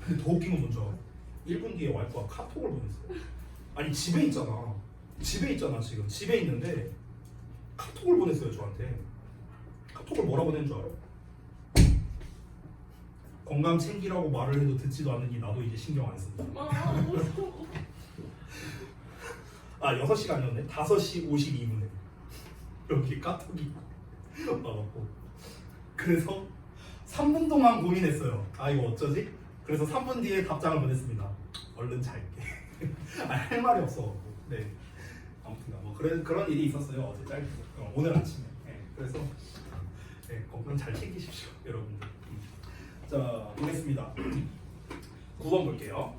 근데 더 웃긴 건 뭔지 알아? 1분 뒤에 와이프가 카톡을 보냈어. 아니, 집에 있잖아. 지금 집에 있는데 카톡을 보냈어요, 저한테. 카톡을 뭐라고 보낸 줄 알아? 건강 챙기라고 말을 해도 듣지도 않으니 나도 이제 신경 안 쓴다. 아, 6시가 아니었네. 5시 52분에 여기 카톡이 와갖고, 그래서 3분 동안 고민했어요. 아, 이거 어쩌지? 그래서 3분 뒤에 답장을 보냈습니다. 얼른 잘게. 할 말이 없어. 네. 아무튼 뭐 그런 일이 있었어요. 어제 짧게. 오늘 아침에. 네. 그래서 네, 건강 잘 챙기십시오, 여러분들. 자, 보겠습니다. 9번 볼게요.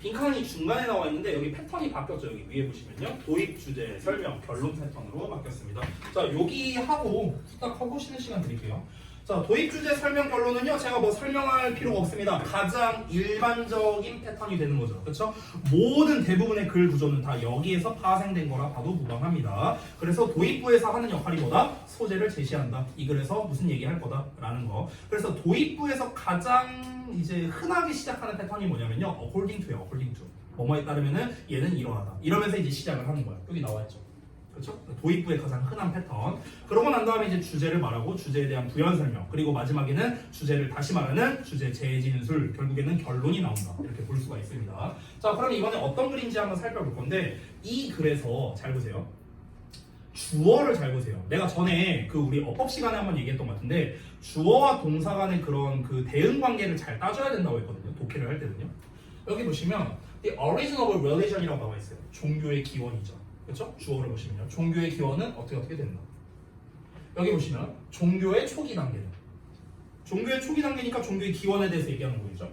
빈칸이 중간에 나와 있는데 여기 패턴이 바뀌었죠. 여기 위에 보시면요, 도입, 주제, 설명, 결론 패턴으로 바뀌었습니다. 자, 여기 하고 후딱 하고 쉬는 시간 드릴게요. 자, 도입, 주제, 설명, 결론은요, 제가 뭐 설명할 필요가 없습니다. 가장 일반적인 패턴이 되는 거죠. 그렇죠? 모든 대부분의 글 구조는 다 여기에서 파생된 거라 봐도 무방합니다. 그래서 도입부에서 하는 역할이 뭐다? 소재를 제시한다. 이 글에서 무슨 얘기할 거다라는 거. 그래서 도입부에서 가장 이제 흔하게 시작하는 패턴이 뭐냐면요, according to예요. according to. 뭐뭐에 따르면은 얘는 이러하다. 이러면서 이제 시작을 하는 거야. 여기 나와 있죠. 그렇죠? 도입부의 가장 흔한 패턴. 그러고 난 다음에 이제 주제를 말하고 주제에 대한 부연 설명, 그리고 마지막에는 주제를 다시 말하는 주제 재진술, 결국에는 결론이 나온다. 이렇게 볼 수가 있습니다. 자, 그럼 이번에 어떤 글인지 한번 살펴볼 건데, 이 글에서 잘 보세요. 주어를 잘 보세요. 내가 전에 그 우리 어법 시간에 한번 얘기했던 것 같은데, 주어와 동사 간의 그런 그 대응 관계를 잘 따져야 된다고 했거든요. 독해를 할 때는요. 여기 보시면 The origin of religion이라고 나와 있어요. 종교의 기원이죠. 그렇죠? 주어를 보시면요, 종교의 기원은 어떻게 된다. 여기 보시면 종교의 초기 단계는, 종교의 초기 단계니까 종교의 기원에 대해서 얘기하는 거겠죠.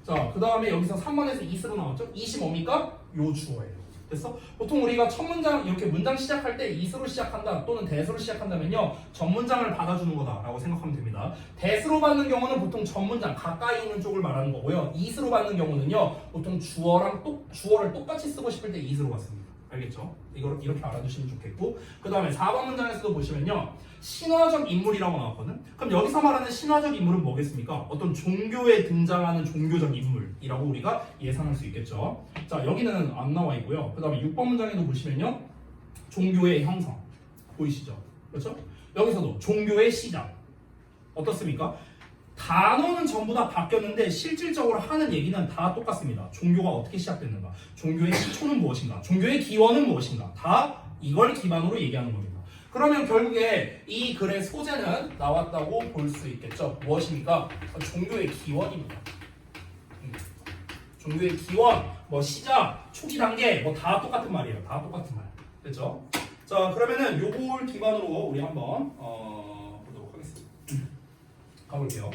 자, 그 다음에 여기서 3번에서 이스로 나왔죠. 이시 뭡니까? 요 주어예요. 됐어? 보통 우리가 첫 문장 이렇게 문장 시작할 때 is로 시작한다 또는 that으로 시작한다면요 전문장을 받아주는 거다라고 생각하면 됩니다. that으로 받는 경우는 보통 전문장 가까이 있는 쪽을 말하는 거고요. is로 받는 경우는요 보통 주어를 똑같이 쓰고 싶을 때 is로 받습니다. 알겠죠? 이걸 이렇게 알아두시면 좋겠고 그 다음에 4번 문장에서도 보시면요 신화적 인물이라고 나왔거든? 그럼 여기서 말하는 신화적 인물은 뭐겠습니까? 어떤 종교에 등장하는 종교적 인물이라고 우리가 예상할 수 있겠죠. 자 여기는 안 나와 있고요. 그 다음에 6번 문장에도 보시면요 종교의 형성 보이시죠? 그렇죠? 여기서도 종교의 시작 어떻습니까? 단어는 전부 다 바뀌었는데 실질적으로 하는 얘기는 다 똑같습니다. 종교가 어떻게 시작됐는가, 종교의 시초는 무엇인가, 종교의 기원은 무엇인가 다 이걸 기반으로 얘기하는 겁니다. 그러면 결국에 이 글의 소재는 나왔다고 볼 수 있겠죠. 무엇입니까? 종교의 기원입니다. 종교의 기원, 뭐 시작, 초기 단계 뭐 다 똑같은 말이에요. 다 똑같은 말. 됐죠? 자 그러면은 요걸 기반으로 우리 한번 보도록 하겠습니다. 가볼게요.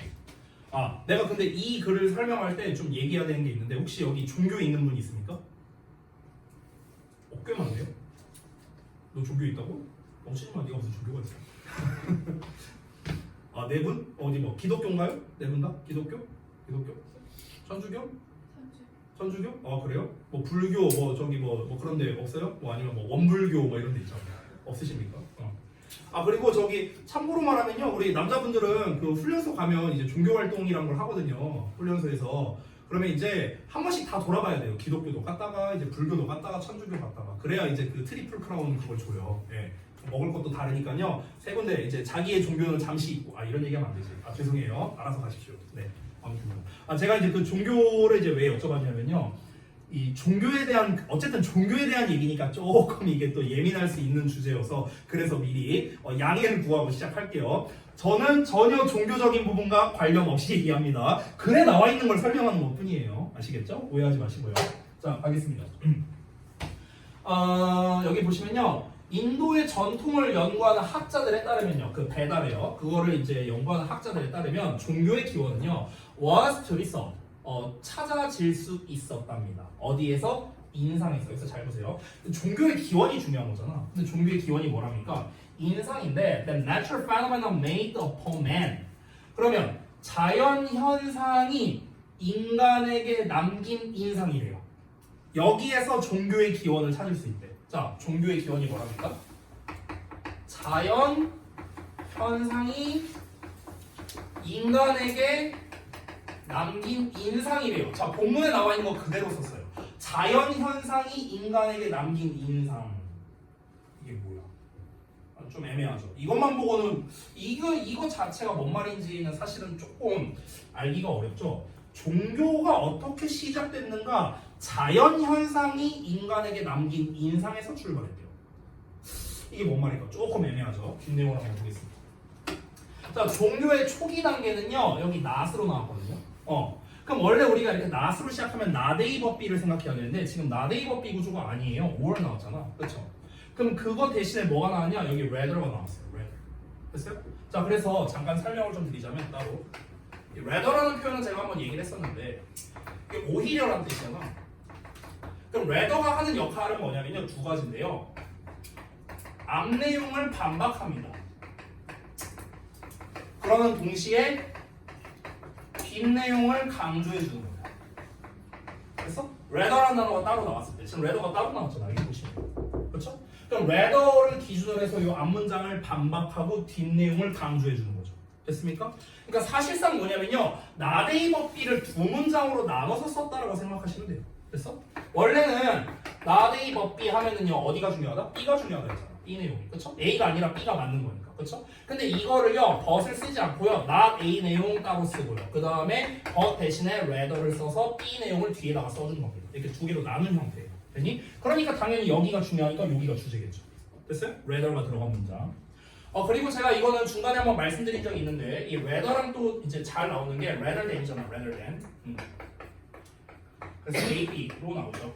아, 내가 근데 이 글을 설명할 때 좀 얘기해야 되는 게 있는데 혹시 여기 종교에 있는 분 있습니까? 꽤 많네요. 너 종교 있다고? 멍치지마, 네가 무슨 종교가 있어? 아, 네 분? 어디 뭐 기독교인가요? 네 분 다? 기독교? 천주교? 천주교? 아 그래요? 뭐 불교 뭐 저기 뭐 그런데 없어요? 뭐 아니면 뭐 원불교 뭐 이런 데 있잖아요. 없으십니까? 아 그리고 저기 참고로 말하면요 우리 남자분들은 그 훈련소 가면 이제 종교 활동이란 걸 하거든요. 훈련소에서 그러면 이제 한 번씩 다 돌아봐야 돼요. 기독교도 갔다가 이제 불교도 갔다가 천주교 갔다가 그래야 이제 그 트리플 크라운 그걸 줘요. 예. 먹을 것도 다르니까요. 세 군데 이제 자기의 종교는 잠시 있고 이런 얘기하면 안 되지. 죄송해요. 알아서 가십시오. 네. 아무튼 제가 이제 그 종교를 이제 왜 여쭤봤냐면요. 이 종교에 대한 어쨌든 종교에 대한 얘기니까 조금 이게 또 예민할 수 있는 주제여서 그래서 미리 양해를 구하고 시작할게요. 저는 전혀 종교적인 부분과 관련 없이 얘기합니다. 글에 나와 있는 걸 설명하는 것뿐이에요. 아시겠죠? 오해하지 마시고요. 자, 가겠습니다. 여기 보시면요. 인도의 전통을 연구하는 학자들에 따르면요. 그 배달이요. 그거를 이제 연구하는 학자들에 따르면 종교의 기원은요. was to be sought. 찾아질 수 있었답니다. 어디에서? 인상에서. 여기서 잘 보세요. 종교의 기원이 중요한 거잖아. 근데 종교의 기원이 뭐랍니까? 인상인데 the natural phenomenon made upon man. 그러면 자연 현상이 인간에게 남긴 인상이래요. 여기에서 종교의 기원을 찾을 수 있대. 자, 종교의 기원이 뭐랍니까? 자연 현상이 인간에게 남긴 인상이래요. 자, 본문에 나와 있는 거 그대로 썼어요. 자연 현상이 인간에게 남긴 인상. 이게 뭐야? 좀 애매하죠. 이것만 보고는 이거 자체가 뭔 말인지는 사실은 조금 알기가 어렵죠. 종교가 어떻게 시작됐는가? 자연 현상이 인간에게 남긴 인상에서 출발했대요. 이게 뭔 말일까? 조금 애매하죠. 뒷내용을 한번 보겠습니다. 자, 종교의 초기 단계는요. 여기 낫으로 나왔거든요. 그럼 원래 우리가 이렇게 낫으로 시작하면 나데이버비를 생각해야 되는데 지금 나데이버비 구조가 아니에요. 5월 나왔잖아. 그렇죠? 그럼 그거 대신에 뭐가 나왔냐? 여기 rather가 나왔어요. rather. 됐어요? 자, 그래서 잠깐 설명을 좀 드리자면 따로 이 rather라는 표현은 제가 한번 얘기를 했었는데 이게 오히려라는 뜻이잖아. 그럼 rather가 하는 역할은 뭐냐면요. 두 가지인데요. 앞 내용을 반박합니다. 그러는 동시에 뒷 내용을 강조해 주는 거예요. 그래서 rather라는 단어가 따로 나왔을 때 지금 rather가 따로 나왔잖아요. 여기 보시면. 그렇죠? 그럼 rather를 기준으로 해서 이 앞 문장을 반박하고 뒷 내용을 강조해 주는 거죠. 됐습니까? 그러니까 사실상 뭐냐면요. 나데이버비를 두 문장으로 나눠서 썼다라고 생각하시면 돼요. 됐어? 원래는 나데이버비 하면은요. 어디가 중요하다? B가 중요하다 했잖아. B 내용이. 그렇죠? A가 아니라 B가 맞는 거니까. 그렇죠? 근데 이거를요. but을 쓰지 않고요. not A 내용 따로 쓰고요. 그 다음에 but 대신에 rather를 써서 B 내용을 뒤에다가 써준 겁니다. 이렇게 두 개로 나눈 형태예요. 됐니? 그러니까 당연히 여기가 중요하니까 여기가 주제겠죠. 됐어요? rather가 들어간 문장. 그리고 제가 이거는 중간에 한번 말씀드린 적이 있는데 이 rather랑 또 이제 잘 나오는 게 rather than이잖아. rather than. 그래서 A, B로 나오죠.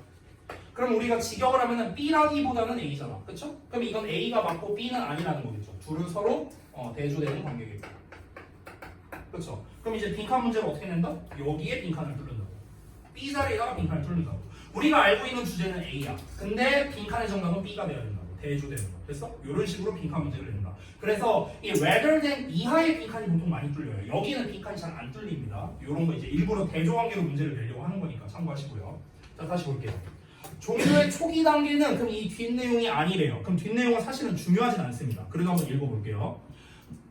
그럼 우리가 직역을 하면은 B라기보다는 A잖아. 그쵸? 그럼 이건 A가 맞고 B는 아니라는 거겠죠. 둘은 서로 대조되는 관계겠죠. 그쵸? 그럼 이제 빈칸 문제를 어떻게 낸다? 여기에 빈칸을 뚫는다고. B 자리에다가 빈칸을 뚫는다고. 우리가 알고 있는 주제는 A야. 근데 빈칸의 정답은 B가 돼야 된다고. 대조되는 거. 됐어? 이런 식으로 빈칸 문제를 낸다. 그래서 이 rather than 이하의 빈칸이 보통 많이 뚫려요. 여기는 빈칸이 잘 안 뚫립니다. 이런 거 이제 일부러 대조관계로 문제를 내려고 하는 거니까 참고하시고요. 자, 다시 볼게요. 종교의 초기 단계는 그럼 이 뒷내용이 아니래요. 그럼 뒷내용은 사실은 중요하진 않습니다. 그래도 한번 읽어볼게요.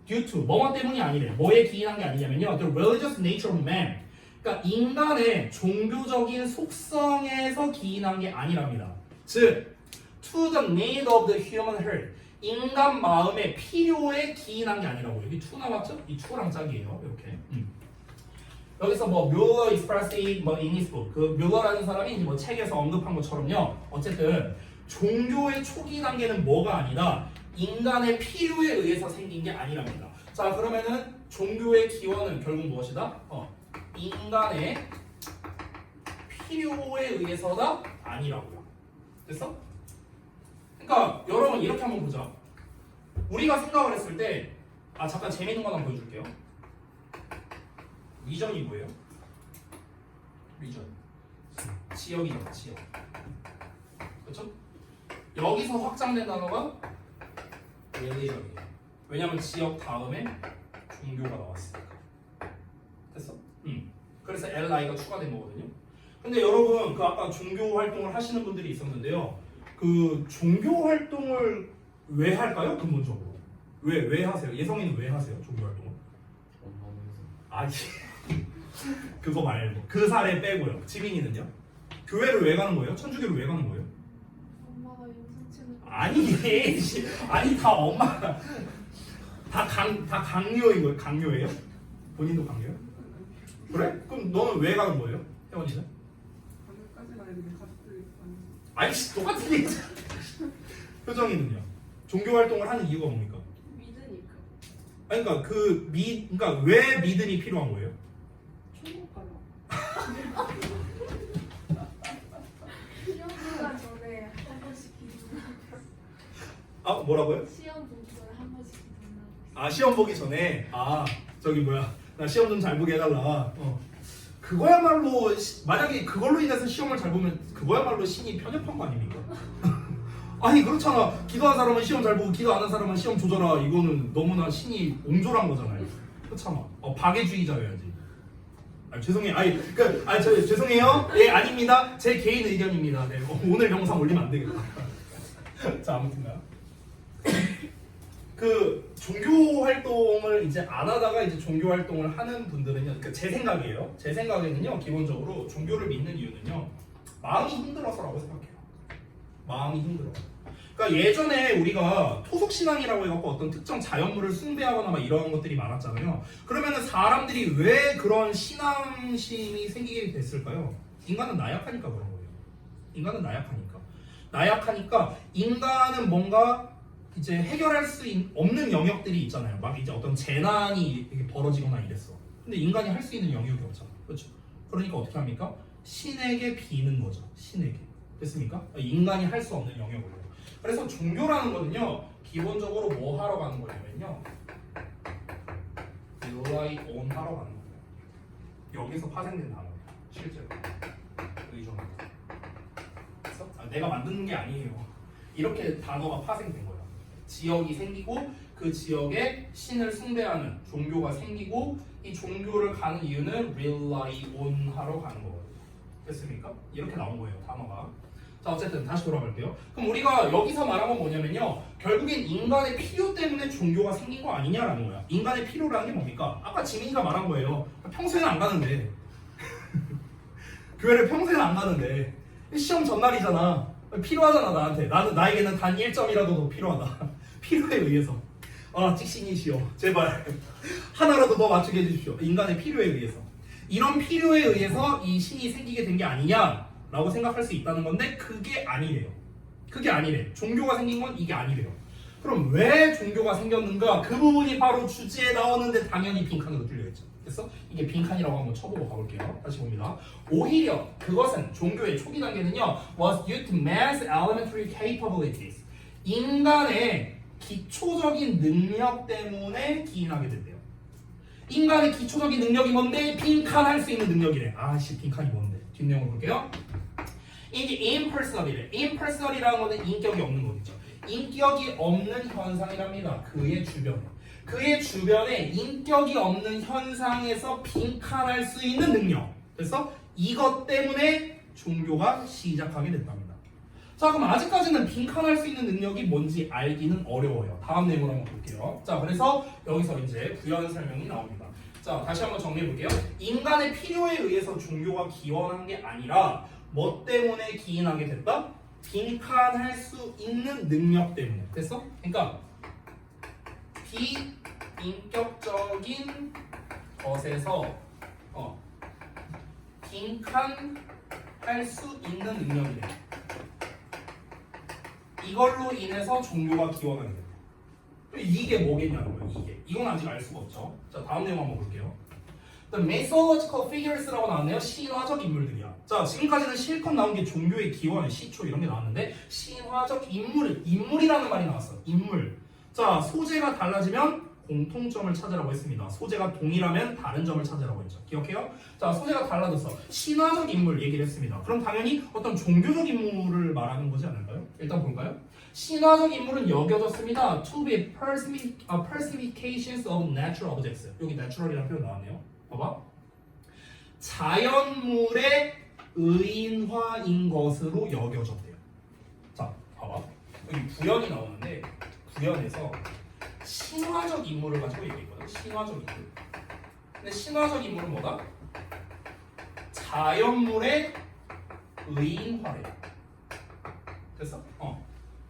Due to 뭐뭐 때문이 아니래. 뭐에 기인한 게 아니냐면요. The religious nature of man. 그러니까 인간의 종교적인 속성에서 기인한 게 아니랍니다. 즉, to the need of the human heart. 인간 마음의 필요에 기인한 게 아니라고. 여기 to 나왔죠? 이 to랑 짝이에요. 이렇게. 여기서 뭐 뮬러 익스프레스 뭐 in his book. 그 뮬러라는 사람이 이제 뭐 책에서 언급한 것처럼요. 어쨌든 종교의 초기 단계는 뭐가 아니다. 인간의 필요에 의해서 생긴 게 아니랍니다. 자, 그러면은 종교의 기원은 결국 무엇이다? 인간의 필요에 의해서다 아니라고요. 됐어? 그러니까 여러분 이렇게 한번 보자. 우리가 생각을 했을 때 잠깐 재밌는 거 하나 보여줄게요. 리전이 뭐예요? 리전 지역이죠. 지역. 그렇죠? 여기서 확장된 단어가 religion이에요. 왜냐면 지역 다음에 종교가 나왔으니까. 됐어? 그래서 LI가 추가된 거거든요. 근데 여러분 그 아까 종교 활동을 하시는 분들이 있었는데요. 그 종교 활동을 왜 할까요? 근본적으로 왜 하세요? 예성이는 왜 하세요? 종교 활동을? 그거 말고 그 사례 빼고요. 지민이는요? 교회를 왜 가는 거예요? 천주교를 왜 가는 거예요? 엄마가 영상책을 아니 다 엄마 다 강요인 거예요? 강요예요? 본인도 강요요? 그래? 그럼 너는 왜 가는 거예요? 혜원이는? 거기까지 가야 되는데 가족들이 아이씨 똑같은 얘기잖아. 효정이는요? 종교 활동을 하는 이유가 뭡니까? 믿으니까. 아니, 그러니까 왜 믿음이 필요한 거예요? 초보가요. 시험 기간 전에 한 번씩 기도하고. 뭐라고요? 시험 보기 전에 한 번씩 기도하고. 시험 보기 전에 나 시험 좀 잘 보게 해달라. 그거야말로 만약에 그걸로 인해서 시험을 잘 보면 그거야말로 신이 편협한 거 아닙니까? 아니 그렇잖아. 기도한 사람은 시험 잘 보고 기도 안 한 사람은 시험 조져라. 이거는 너무나 신이 옹졸한 거잖아요. 그렇잖아. 박애주의자여야지. 죄송해요. 죄송해요. 예, 아닙니다. 제 개인 의견입니다. 네, 오늘 영상 올리면 안 되겠다. 자, 아무튼가요. 그 종교 활동을 이제 안 하다가 이제 종교 활동을 하는 분들은요. 그러니까 제 생각이에요. 제 생각에는요. 기본적으로 종교를 믿는 이유는요. 마음이 힘들어서라고 생각해요. 마음이 힘들어. 그러니까 예전에 우리가 토속신앙이라고 해갖고 어떤 특정 자연물을 숭배하거나 막 이런 것들이 많았잖아요. 그러면은 사람들이 왜 그런 신앙심이 생기게 됐을까요? 인간은 나약하니까 그런 거예요. 인간은 나약하니까 인간은 뭔가 이제 해결할 수 없는 영역들이 있잖아요. 막 이제 어떤 재난이 이렇게 벌어지거나 이랬어. 근데 인간이 할 수 있는 영역이 없잖아. 그렇죠? 그러니까 어떻게 합니까? 신에게 비는 거죠. 신에게. 됐습니까? 인간이 할 수 없는 영역으로. 그래서 종교라는 거는요. 기본적으로 뭐 하러 가는 거냐면요. rely on 하러 가는 거예요. 여기서 파생된 단어예요. 실제로. 의존합니다. 그래서 내가 만드는 게 아니에요. 이렇게 단어가 파생된 거예요. 지역이 생기고 그 지역에 신을 숭배하는 종교가 생기고 이 종교를 가는 이유는 rely on 하러 가는 거거든요. 됐습니까? 이렇게 나온 거예요. 단어가. 자, 어쨌든 다시 돌아갈게요. 그럼 우리가 여기서 말한 건 뭐냐면요. 결국엔 인간의 필요 때문에 종교가 생긴 거 아니냐라는 거야. 인간의 필요라는 게 뭡니까? 아까 지민이가 말한 거예요. 평소에는 안 가는데 교회를 평소에는 안 가는데 시험 전날이잖아. 필요하잖아 나한테. 나에게는 단 1점이라도 더 필요하다. 필요에 의해서. 찍신이시여. 제발 하나라도 더 맞추게 해주십시오. 인간의 필요에 의해서. 이런 필요에 의해서 이 신이 생기게 된 게 아니냐라고 생각할 수 있다는 건데 그게 아니래요. 그게 아니래. 종교가 생긴 건 이게 아니래요. 그럼 왜 종교가 생겼는가? 그 부분이 바로 주제에 나오는데 당연히 빈칸으로 뚫려있죠. 그래서 이게 빈칸이라고 한번 쳐보고 가볼게요. 다시 봅니다. 오히려 그것은 종교의 초기 단계는요. was due to man's elementary capabilities. 인간의 기초적인 능력 때문에 기인하게 된대요. 인간의 기초적인 능력이 뭔데? 빈칸 할 수 있는 능력이래. 빈칸이 뭔데? 뒷내용을 볼게요. 이게 impersonal이래. impersonal이라는 거는 인격이 없는 거겠죠. 인격이 없는 현상이랍니다. 그의 주변에. 그의 주변에 인격이 없는 현상에서 빈칸할 수 있는 능력. 그래서 이것 때문에 종교가 시작하게 됐답니다. 자, 그럼 아직까지는 빈칸할 수 있는 능력이 뭔지 알기는 어려워요. 다음 내용을 한번 볼게요. 자, 그래서 여기서 이제 부연 설명이 나옵니다. 자, 다시 한번 정리해 볼게요. 인간의 필요에 의해서 종교가 기원한 게 아니라 뭐 때문에 기인하게 됐다? 빈칸할 수 있는 능력 때문에. 됐어? 그러니까 비인격적인 것에서 빈칸할 수 있는 능력이래. 이걸로 인해서 종교가 기원하게 된다. 이게 뭐겠냐는 거예요. 이건 아직 알 수가 없죠. 자, 다음 내용 한번 볼게요. The mythological figures라고 나왔네요. 신화적 인물들이야. 자, 지금까지는 실컷 나온 게 종교의 기원, 시초 이런 게 나왔는데 신화적 인물이라는 말이 나왔어. 인물. 자, 소재가 달라지면 공통점을 찾으라고 했습니다. 소재가 동일하면 다른 점을 찾으라고 했죠. 기억해요? 자, 소재가 달라졌어. 신화적 인물 얘기를 했습니다. 그럼 당연히 어떤 종교적 인물을 말하는 거지 않을까요? 일단 볼까요? 신화적 인물은 여겨졌습니다. To be personifications of natural objects. 여기 natural이라는 표현 나왔네요. 봐봐. 자연물의 의인화인 것으로 여겨졌대요. 자, 봐봐. 여기 부연이 나오는데 부연에서 신화적 인물을 가지고 얘기했거든. 신화적 인물. 근데 신화적 인물은 뭐다? 자연물의 의인화래. 됐어?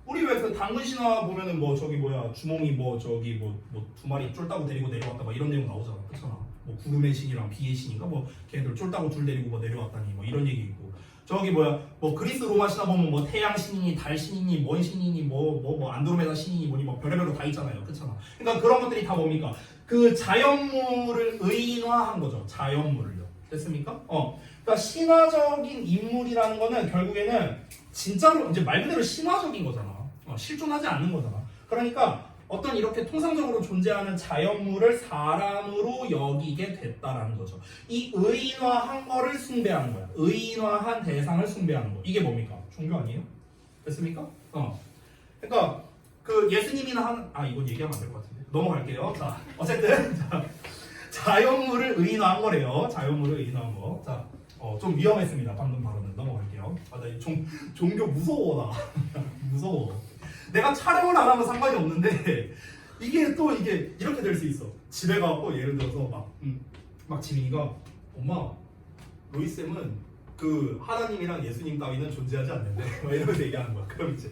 우리 왜 그 당근 신화 보면은 뭐 저기 뭐야 주몽이 뭐 저기 뭐 두 마리 쫄따구 데리고 내려왔다 막 이런 내용 나오잖아. 그렇잖아. 뭐 구름의 신이랑 비의 신인가 뭐 걔네들 쫄따구 둘 데리고 뭐 내려왔다니 뭐 이런 얘기 있고. 저기 뭐야 뭐 그리스 로마 신화 보면 뭐 태양 신이니 달 신이니 뭔 신이니 뭐 안드로메다 신이니 뭐니 뭐 별의별로 다 있잖아요. 그렇잖아. 그러니까 그런 것들이 다 뭡니까? 그 자연물을 의인화한 거죠. 자연물을요. 됐습니까? 그러니까 신화적인 인물이라는 거는 결국에는 진짜로 이제 말 그대로 신화적인 거잖아. 실존하지 않는 거잖아. 그러니까 어떤 이렇게 통상적으로 존재하는 자연물을 사람으로 여기게 됐다라는 거죠. 이 의인화한 거를 숭배하는 거야. 의인화한 대상을 숭배하는 거. 이게 뭡니까? 종교 아니에요? 됐습니까? 그러니까 그 예수님이나 이건 얘기하면 안 될 것 같은데 넘어갈게요. 자, 어쨌든 자연물을 의인화한 거래요. 자연물을 의인화한 거. 자, 좀 위험했습니다. 방금 발언은 넘어갈게요. 나 종교 무서워 나. 무서워. 내가 촬영을 안 하면 상관이 없는데 이게 이렇게 될 수 있어. 집에 가고 예를 들어서 막 지민이가 엄마 로이 쌤은 그 하나님이랑 예수님 따위는 존재하지 않는데 막 이러면서 얘기하는 거야. 그럼 이제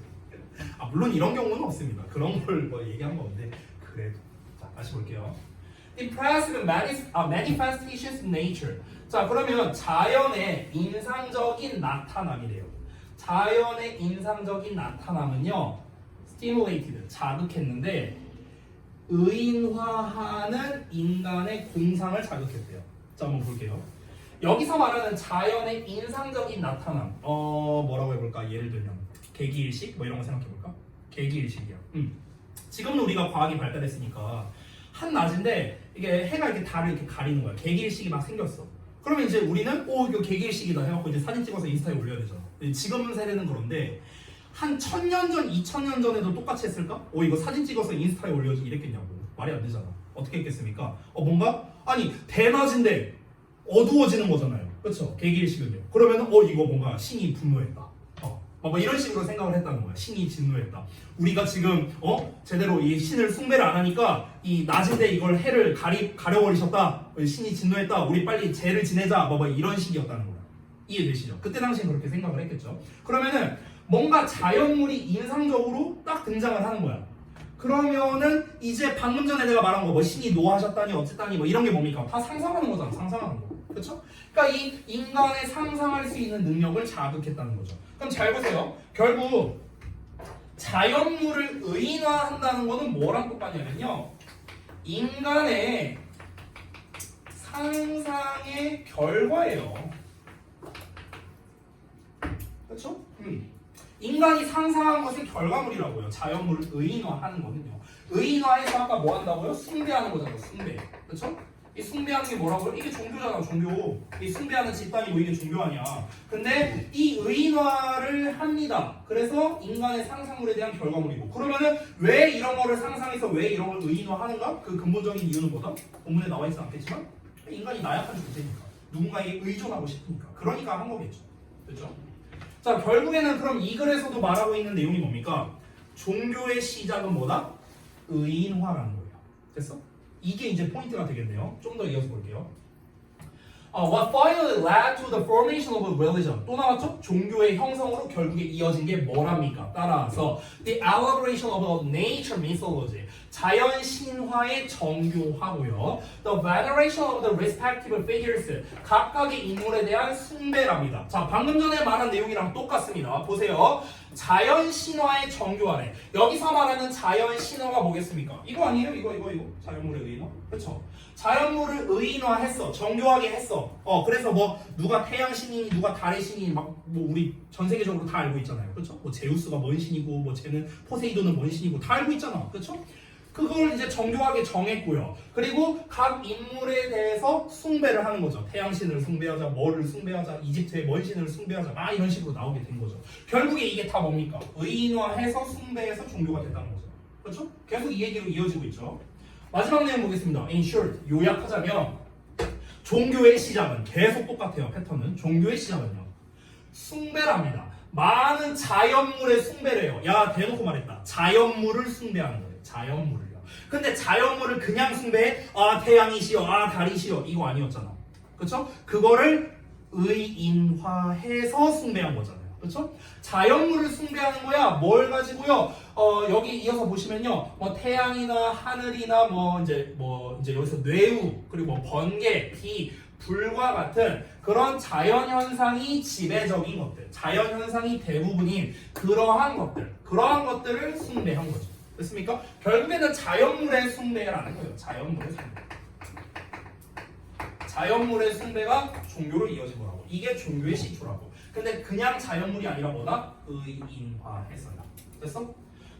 물론 이런 경우는 없습니다. 그런 걸 뭐 얘기한 거 없는데 그래도 자 다시 볼게요. Impressive manifestations in nature. 자 그러면 자연의 인상적인 나타남이래요. 자연의 인상적인 나타남은요. stimulated, 자극했는데 의인화하는 인간의 공상을 자극했대요. 자 한번 볼게요. 여기서 말하는 자연의 인상적인 나타남 뭐라고 해볼까? 예를 들면 개기일식 뭐 이런 거 생각해볼까? 개기일식이야. 지금은 우리가 과학이 발달했으니까 한낮인데 이게 해가 이렇게 달을 이렇게 가리는 거야. 개기일식이 막 생겼어. 그러면 이제 우리는 이거 개기일식이다 해갖고 이제 사진 찍어서 인스타에 올려야 되잖아. 지금 세대는 그런데 한 1000년 전, 2000년 전에도 똑같이 했을까? 이거 사진 찍어서 인스타에 올려야지 이랬겠냐고. 말이 안 되잖아. 어떻게 했겠습니까? 뭔가? 아니 대낮인데 어두워지는 거잖아요. 그렇죠? 개기일식은요. 그러면은 이거 뭔가 신이 분노했다. 뭐 이런 식으로 생각을 했다는 거야. 신이 진노했다. 우리가 지금 제대로 이 신을 숭배를 안 하니까 이 낮인데 이걸 해를 가려버리셨다. 신이 진노했다. 우리 빨리 죄를 지내자. 뭐 이런 식이었다는 거야. 이해되시죠? 그때 당시엔 그렇게 생각을 했겠죠. 그러면은 뭔가 자연물이 인상적으로 딱 등장을 하는 거야. 그러면은 이제 방금 전에 내가 말한 거 뭐 신이 노하셨다니 어쨌다니 뭐 이런 게 뭡니까? 다 상상하는 거잖아. 상상하는 거. 그렇죠? 그러니까 이 인간의 상상할 수 있는 능력을 자극했다는 거죠. 그럼 잘 보세요. 결국 자연물을 의인화한다는 거는 뭐랑 똑같냐면요. 인간의 상상의 결과예요. 그렇죠? 인간이 상상한 것의 결과물이라고요. 자연물을 의인화하는 거는요. 의인화해서 아까 뭐 한다고요? 숭배하는 거잖아요. 숭배. 그렇죠? 이 숭배하는 게 뭐라고요? 이게 종교잖아, 종교. 이 숭배하는 집단이 뭐 이게 종교 아니야. 근데 이 의인화를 합니다. 그래서 인간의 상상물에 대한 결과물이고. 그러면은 왜 이런 거를 상상해서 왜 이런 걸 의인화하는가? 그 근본적인 이유는 뭐다? 본문에 나와 있지 않겠지만 인간이 나약한 존재니까. 누군가에게 의존하고 싶으니까. 그러니까 한 거겠죠. 그렇죠? 자, 결국에는 그럼 이 글에서도 말하고 있는 내용이 뭡니까? 종교의 시작은 뭐다? 의인화라는 거예요. 됐어? 이게 이제 포인트가 되겠네요. 좀 더 이어서 볼게요. What finally led to the formation of a religion. 또 나왔죠? 종교의 형성으로 결국에 이어진 게 뭐랍니까? 따라서 the elaboration of a nature mythology. 자연 신화의 정교화고요. The veneration of the respective figures. 각각의 인물에 대한 숭배랍니다. 자, 방금 전에 말한 내용이랑 똑같습니다. 보세요. 자연 신화의 정교화래. 여기서 말하는 자연 신화가 뭐겠습니까? 이거 아니에요? 이거. 자연물의 의인화? 그렇죠? 자연물을 의인화했어. 정교하게 했어. 그래서 뭐 누가 태양 신이니 누가 달의 신이니 막 뭐 우리 전 세계적으로 다 알고 있잖아요. 그렇죠? 뭐 제우스가 뭔 신이고 뭐 쟤는 포세이돈은 뭔 신이고 다 알고 있잖아. 그렇죠? 그걸 이제 정교하게 정했고요. 그리고 각 인물에 대해서 숭배를 하는 거죠. 태양신을 숭배하자, 뭐를 숭배하자, 이집트의 뭔 신을 숭배하자, 막 이런 식으로 나오게 된 거죠. 결국에 이게 다 뭡니까? 의인화해서 숭배해서 종교가 됐다는 거죠. 그렇죠? 계속 이 얘기로 이어지고 있죠. 마지막 내용 보겠습니다. In short, 요약하자면 종교의 시작은 계속 똑같아요. 패턴은. 종교의 시작은요. 숭배랍니다. 많은 자연물의 숭배래요. 야, 대놓고 말했다. 자연물을 숭배하는 거예요. 자연물을요. 근데 자연물을 그냥 숭배해? 아, 태양이시여, 아, 달이시여. 이거 아니었잖아. 그쵸? 그거를 의인화해서 숭배한 거잖아요. 그쵸? 자연물을 숭배하는 거야. 뭘 가지고요? 여기 이어서 보시면요. 뭐 태양이나 하늘이나 뭐 이제 여기서 뇌우, 그리고 뭐 번개, 비, 불과 같은 그런 자연 현상이 지배적인 것들, 자연 현상이 대부분인 그러한 것들을 숭배한 거죠. 됐습니까? 결국에는 자연물의 숭배라는 거예요. 자연물의 숭배. 자연물의 숭배가 종교로 이어진 거라고. 이게 종교의 시초라고. 근데 그냥 자연물이 아니라 뭐다? 의인화해서야. 됐어?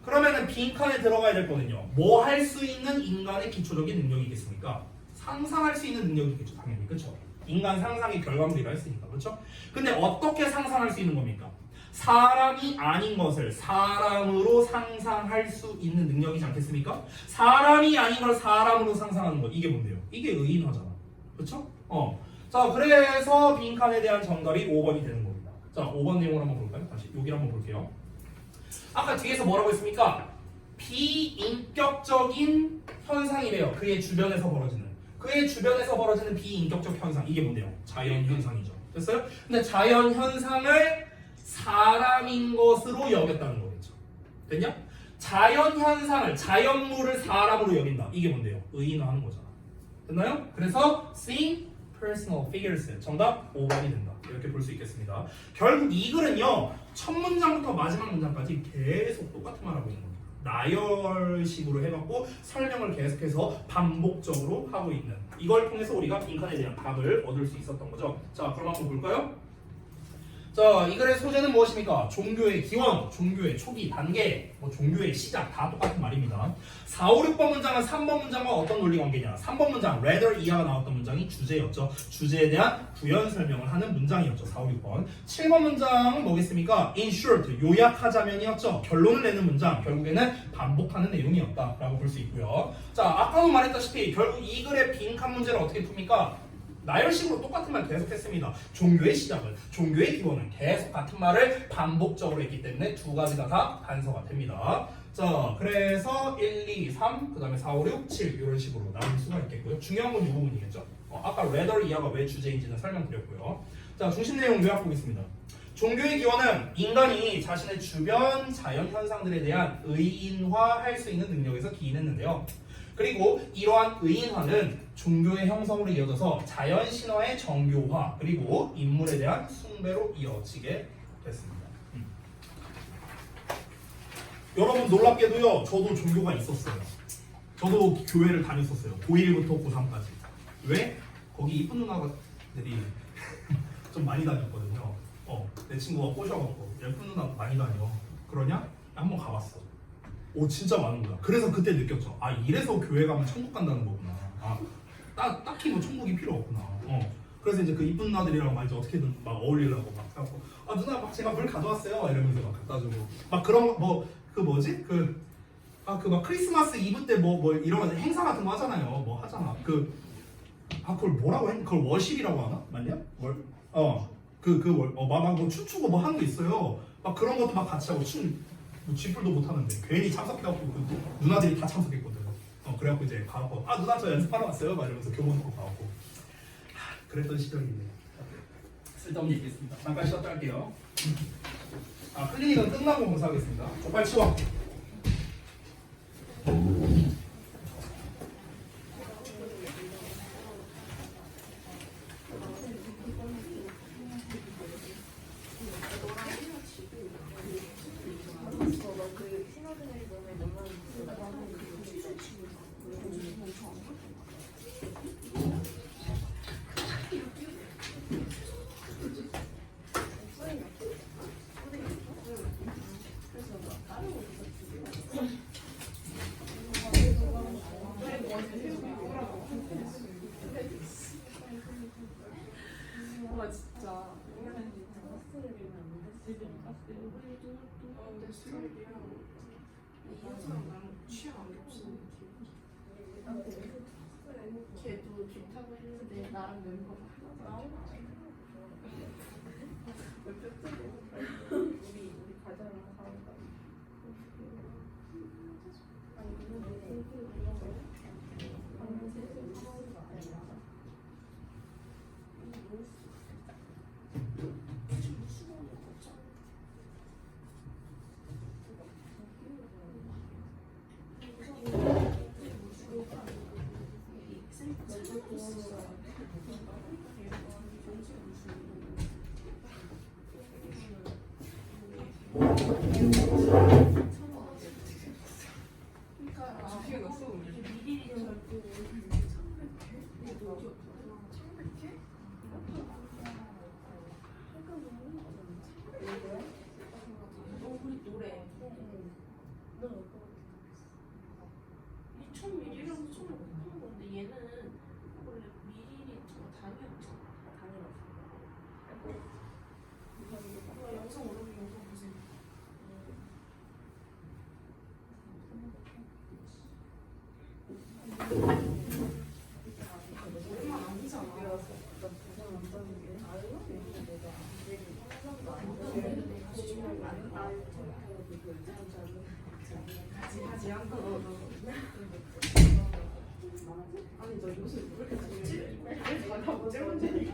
그러면은 빈칸에 들어가야 될 거는요. 뭐 할 수 있는 인간의 기초적인 능력이겠습니까? 상상할 수 있는 능력이겠죠, 당연히. 그렇죠? 인간 상상의 결과물이라 했으니까. 그렇죠? 근데 어떻게 상상할 수 있는 겁니까? 사람이 아닌 것을 사람으로 상상할 수 있는 능력이지 않겠습니까? 사람이 아닌 걸 사람으로 상상하는 거. 이게 뭔데요? 이게 의인화잖아. 그렇죠? 자, 그래서 빈칸에 대한 정답이 5번이 되는 겁니다. 자, 5번 내용을 한번 볼까요? 다시 여기를 한번 볼게요. 아까 뒤에서 뭐라고 했습니까? 비인격적인 현상이래요. 그의 주변에서 벌어지는 비인격적 현상. 이게 뭔데요? 자연 현상이죠. 됐어요? 근데 자연 현상을 사람인 것으로 여겼다는 거겠죠. 됐냐? 자연 현상을, 자연물을 사람으로 여긴다. 이게 뭔데요? 의인화하는 거잖아. 됐나요? 그래서 C, personal figures. 정답 5번이 된다. 이렇게 볼 수 있겠습니다. 결국 이 글은요, 첫 문장부터 마지막 문장까지 계속 똑같은 말 하고 있는 겁니다. 나열식으로 해갖고 설명을 계속해서 반복적으로 하고 있는, 이걸 통해서 우리가 빈칸에 대한 답을 얻을 수 있었던 거죠. 자, 그럼 한번 볼까요? 자, 이 글의 소재는 무엇입니까? 종교의 기원, 종교의 초기 단계, 뭐 종교의 시작, 다 똑같은 말입니다. 4, 5, 6번 문장은 3번 문장과 어떤 논리 관계냐? 3번 문장, rather 이하가 나왔던 문장이 주제였죠. 주제에 대한 부연 설명을 하는 문장이었죠. 4, 5, 6번. 7번 문장은 뭐겠습니까? In short, 요약하자면이었죠. 결론을 내는 문장, 결국에는 반복하는 내용이었다라고 볼 수 있고요. 자, 아까도 말했다시피 결국 이 글의 빈칸 문제를 어떻게 풉니까? 나열식으로 똑같은 말 계속했습니다. 종교의 시작은, 종교의 기원은 계속 같은 말을 반복적으로 했기 때문에 두 가지가 다 단서가 됩니다. 자, 그래서 1, 2, 3, 그 다음에 4, 5, 6, 7 이런 식으로 나눌 수가 있겠고요. 중요한 건 이 부분이겠죠. 아까 rather 이하가 왜 주제인지는 설명드렸고요. 자, 중심 내용 요약 보겠습니다. 종교의 기원은 인간이 자신의 주변 자연 현상들에 대한 의인화할 수 있는 능력에서 기인했는데요. 그리고 이러한 의인화는 종교의 형성으로 이어져서 자연 신화의 정교화, 그리고 인물에 대한 숭배로 이어지게 됐습니다. 여러분 놀랍게도요, 저도 종교가 있었어요. 저도 교회를 다녔었어요. 고1부터 고3까지. 왜? 거기 이쁜 누나들이 좀 많이 다녔거든요. 내 친구가 꼬셔갖고 예쁜 누나 많이 다녀. 그러냐? 한번 가봤어. 오, 진짜 많은 거야. 그래서 그때 느꼈죠. 아, 이래서 교회 가면 천국 간다는 거구나. 딱히 뭐 총무기 필요 없구나. 그래서 이제 그 이쁜 누나들이랑 막 이제 어떻게든 막 어울리려고 막 하고 아 누나 막 제가 물 가져왔어요 이러면서 막 갖다 주고 막 그런 뭐 그 뭐지 그 막 크리스마스 이브 때 뭐 이런 행사 같은 거 하잖아요. 뭐 하잖아. 그걸 뭐라고 해? 그걸 워십이라고 하나? 맞냐? 막 춤추고 뭐 하는 거 있어요. 막 그런 것도 막 같이 하고 뭐 쥐뿔도 못 하는데 괜히 참석해갖고 그 누나들이 다 참석했거든. 그래갖고 이제 가갖고 아 누나 저 연습하러 왔어요. 막 이러면서 교복 입고 가갖고 그랬던 시절이 있네요. 쓸데없는 얘기 있습니다. 잠깐 쉬었다 할게요. 클리닉은 끝나고 검사하겠습니다. 빨리 치워. 와 진짜. 내 스타일이랑 이현수랑 나랑 취향 안 겹치는 느낌. 걔도 좋다고 했는데 나랑 멤버가 하나도 우리 과자랑 사온다. 노래. 2000ml라고 처음 하는 건데 얘는 원래 미리리터가 단위였잖아. 영상 오르면 영상 보세요. 얼마 안 되잖아. 같이 한 거. 아니 너 요새 왜 이렇게 덥지? 나 어제 문제니까.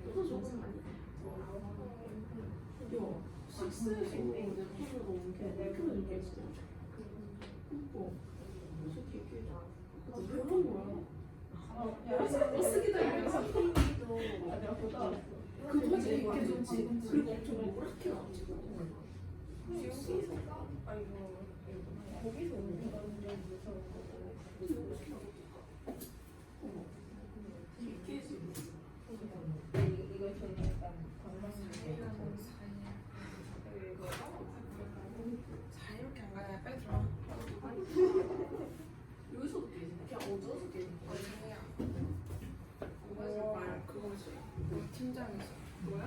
너도 좋은 거 아니야? 식스에서 내폰으로 옮겨 내폰을 이렇게 했어. 나 배운 거야. 버스 기다리면서 TV도 그 도지 이렇게 좋지. 그리고 엄청 노랗게 나왔지. 여기서 아니 거기서 자유롭게 안 가야 빨리 들어와. 여기서도 깨지. 그냥 어디서 깨지? 자기야. 말 그거지. 팀장이지. 뭐야?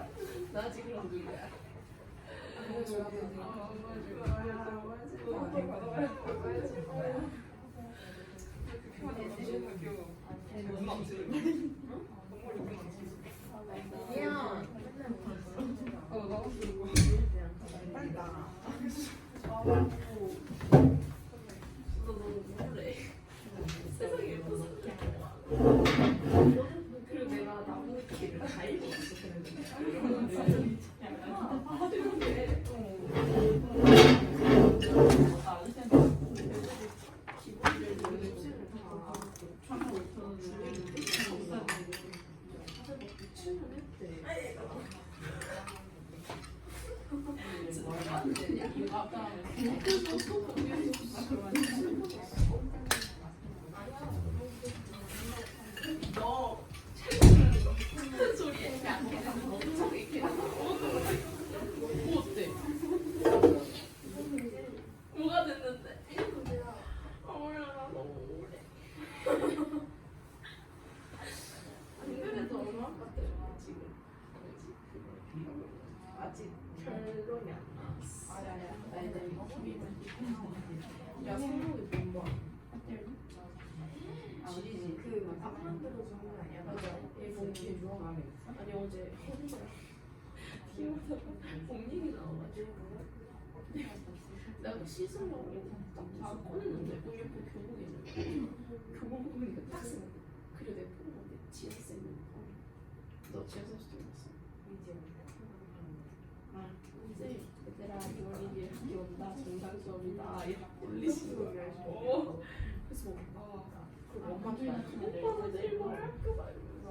나 지금 누구야? 빨리 나가. 너 너무 우울해. 세상에 예뻐서. 그리고 내가 나무위키를 다 읽어봤어. 너 무슨 소리야? 생각이 안 나. 야 생각이 뭔가 그 앞만 들어서 하는 거 아니야? 맞아. 걔 좋아. 아니 어제 혜리가 티오다가 봄님이 나와가지고 내가 씻으려고 다 꺼냈는데 우리 옆에 교복이 있는데 교복 보니까 딱 쓰고 그리고 내 폰을 어디 지하쌤이 너 지하쌤 수도 있어. 이제 얘들아 이월 1일 학교 온다 정상 수업이다 이렇게 올리시는 거예요. 그래서 그 엄마한테 오빠가 내일 뭘 학교 가 이러면서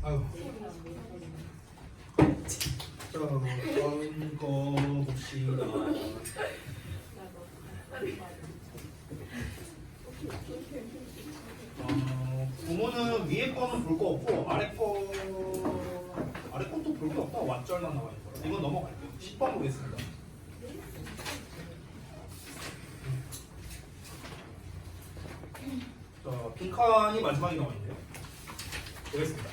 아유. 자, 읽어봅시다. 부모는 위에 거는 볼 거 없고 아래 것도 볼 게 없다. 왓절만 나와 있고. 이건 넘어갈게요. 10번 보겠습니다. 자, 빈칸이 마지막에 나와 있네요. 보겠습니다.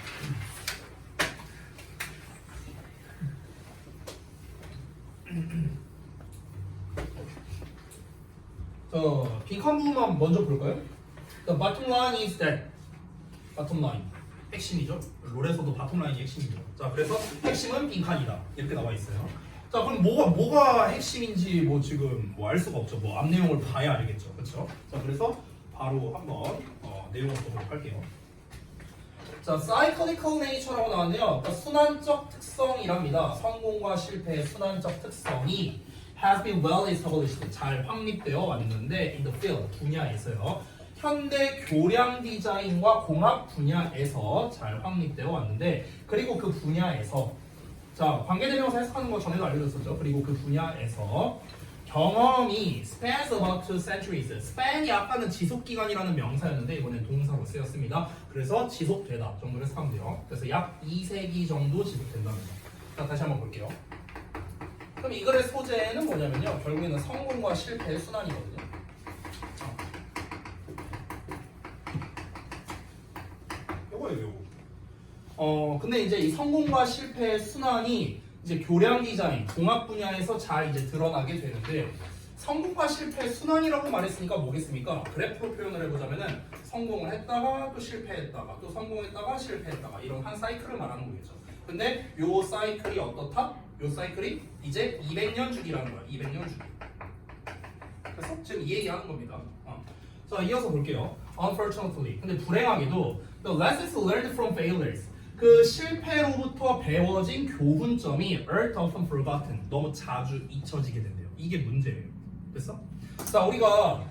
자, 빈칸 부분만 먼저 볼까요? The bottom line is that. bottom line. 핵심이죠. 롤에서도 bottom line이 핵심이죠. 자, 그래서 핵심은 빈칸이다. 이렇게 나와 있어요. 자, 그럼 뭐가 핵심인지 뭐 지금 뭐 알 수가 없죠. 뭐 앞 내용을 봐야 알겠죠. 그렇죠? 자, 그래서 바로 한번 내용을 보도록 할게요. 자, cyclical nature라고 나왔네요. 그러니까 순환적 특성이랍니다. 성공과 실패의 순환적 특성이 has been well established, 잘 확립되어 왔는데 in the field, 분야에서요. 현대 교량 디자인과 공학 분야에서 잘 확립되어 왔는데 그리고 그 분야에서 자, 관계대명사 해석하는 거 전에도 알려줬었죠. 그리고 그 분야에서 경험이 spans about 2 centuries. span이 아까는 지속기간이라는 명사였는데 이번엔 동사로 쓰였습니다. 그래서 지속되다 정도로 해석하면 돼요. 그래서 약 2세기 정도 지속된답니다. 자, 다시 한번 볼게요. 그럼 이 글의 소재는 뭐냐면요. 결국에는 성공과 실패의 순환이거든요. 요거예요, 요거. 근데 이제 이 성공과 실패의 순환이 이제 교량 디자인, 공학 분야에서 잘 이제 드러나게 되는데 성공과 실패의 순환이라고 말했으니까 뭐겠습니까? 그래프로 표현을 해보자면은 성공을 했다가 또 실패했다가 또 성공했다가 실패했다가 이런 한 사이클을 말하는 거겠죠. 근데 요 사이클이 어떻다? 요 사이클이 이제 200년 주기라는 거야. 200년 주기. 그래서 지금 이 얘기하는 겁니다. 자, 이어서 볼게요. Unfortunately. 근데 불행하게도 the lessons learned from failures. 그 실패로부터 배워진 교훈점이 are often forgotten. 너무 자주 잊혀지게 된대요. 이게 문제예요. 됐어? 자, 우리가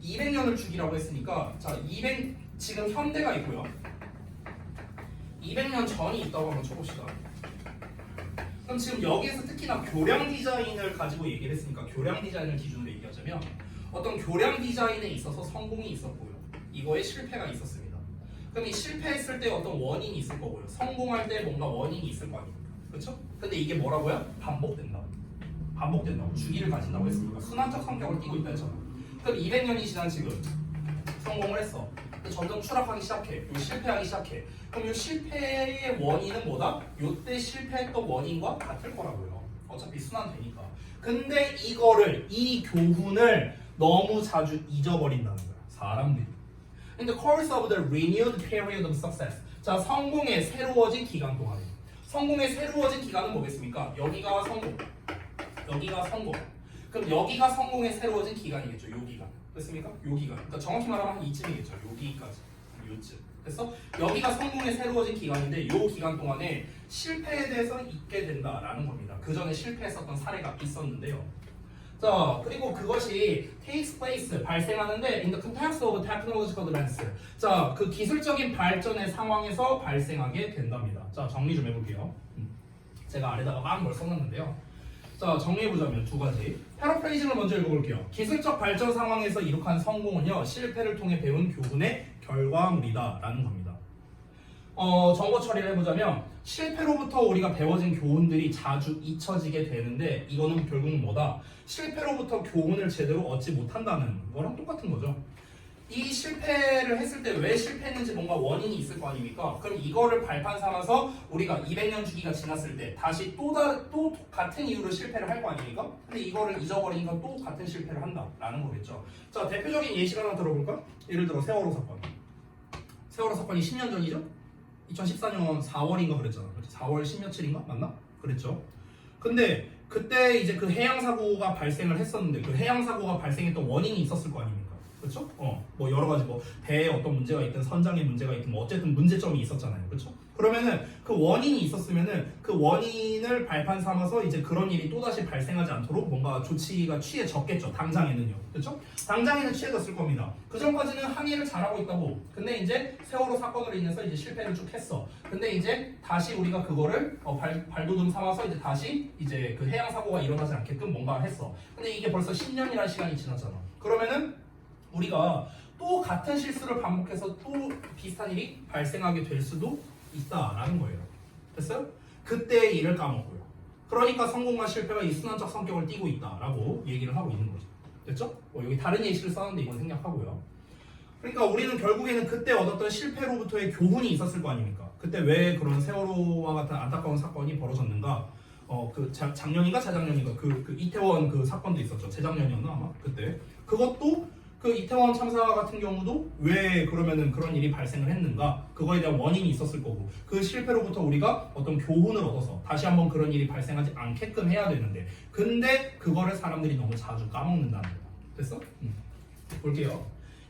200년을 주기라고 했으니까 자, 지금 현대가 있고요. 200년 전이 있다고 한번 쳐봅시다. 그럼 지금 여기에서 특히나 교량 디자인을 가지고 얘기를 했으니까 교량 디자인을 기준으로 얘기하자면 어떤 교량 디자인에 있어서 성공이 있었고요. 이거에 실패가 있었습니다. 그럼 이 실패했을 때 어떤 원인이 있을 거고요. 성공할 때 뭔가 원인이 있을 거 아닙니까? 그렇죠? 근데 이게 뭐라고요? 반복된다고. 주기를 가진다고 했으니까 순환적 성격을 띠고 있다 했잖아. 그럼 200년이 지난 지금 성공을 했어. 점점 추락하기 시작해. 요 실패하기 시작해. 그럼 요 실패의 원인은 뭐다? 요때 실패했던 원인과 같을 거라고요. 어차피 순환되니까. 근데 이 교훈을 너무 자주 잊어버린다는 거야. 사람들이. In the course of the renewed period of success. 자, 성공의 새로워진 기간 동안에. 성공의 새로워진 기간은 뭐겠습니까? 여기가 성공. 그럼 여기가 성공의 새로워진 기간이겠죠. 요 기간. 됐습니까? 요 기간. 그러니까 정확히 말하면 이쯤이겠죠. 여기까지. 요쯤. 그래서 여기가 성공의 새로워진 기간인데 요 기간 동안에 실패에 대해서 잊게 된다라는 겁니다. 그 전에 실패했었던 사례가 있었는데요. 자, 그리고 그것이 takes place, 발생하는데 in the context of technological advance. 자, 그 기술적인 발전의 상황에서 발생하게 된답니다. 자, 정리 좀 해볼게요. 제가 아래다가 막 뭘 써놨는데요. 자, 정리해보자면 두 가지. 패러프레이징을 먼저 읽어볼게요. 기술적 발전 상황에서 이룩한 성공은요, 실패를 통해 배운 교훈의 결과물이다 라는 겁니다. 정보 처리를 해보자면 실패로부터 우리가 배워진 교훈들이 자주 잊혀지게 되는데 이거는 결국은 뭐다? 실패로부터 교훈을 제대로 얻지 못한다는 거랑 똑같은 거죠. 이 실패를 했을 때 왜 실패했는지 뭔가 원인이 있을 거 아닙니까? 그럼 이거를 발판 삼아서 우리가 200년 주기가 지났을 때 다시 또 같은 이유로 실패를 할 거 아닙니까? 근데 이거를 잊어버리니까 또 같은 실패를 한다라는 거겠죠. 자, 대표적인 예시를 하나 들어볼까? 예를 들어 세월호 사건. 세월호 사건이 10년 전이죠? 2014년 4월인가 그랬잖아. 4월 10며칠인가? 맞나? 그랬죠. 근데 그때 이제 그 해양 사고가 발생을 했었는데 그 해양 사고가 발생했던 원인이 있었을 거 아닙니까? 그렇죠? 뭐 여러 가지 뭐 배에 어떤 문제가 있든 선장에 문제가 있든 뭐 어쨌든 문제점이 있었잖아요. 그렇죠? 그러면은 그 원인이 있었으면은 그 원인을 발판 삼아서 이제 그런 일이 또다시 발생하지 않도록 뭔가 조치가 취해졌겠죠. 당장에는요. 그렇죠? 당장에는 취해졌을 겁니다. 그 전까지는 항해를 잘하고 있다고. 근데 이제 세월호 사건으로 인해서 이제 실패를 쭉 했어. 근데 이제 다시 우리가 그거를 발돋움 삼아서 이제 다시 이제 그 해양 사고가 일어나지 않게끔 뭔가 했어. 근데 이게 벌써 10년이라는 시간이 지났잖아. 그러면은 우리가 또 같은 실수를 반복해서 또 비슷한 일이 발생하게 될 수도 있다라는 거예요. 됐어요? 그때의 일을 까먹고요. 그러니까 성공과 실패가 이 순환적 성격을 띠고 있다라고 얘기를 하고 있는 거죠. 됐죠? 여기 다른 예시를 썼는데 이건 생략하고요. 그러니까 우리는 결국에는 그때 얻었던 실패로부터의 교훈이 있었을 거 아닙니까? 그때 왜 그런 세월호와 같은 안타까운 사건이 벌어졌는가? 그 작년인가 재작년인가 그 이태원 그 사건도 있었죠. 재작년이었나 아마 그때. 그것도 그 이태원 참사 같은 경우도 왜 그러면은 그런 일이 발생을 했는가? 그거에 대한 원인이 있었을 거고 그 실패로부터 우리가 어떤 교훈을 얻어서 다시 한번 그런 일이 발생하지 않게끔 해야 되는데 근데 그거를 사람들이 너무 자주 까먹는다는 거야. 됐어? 볼게요.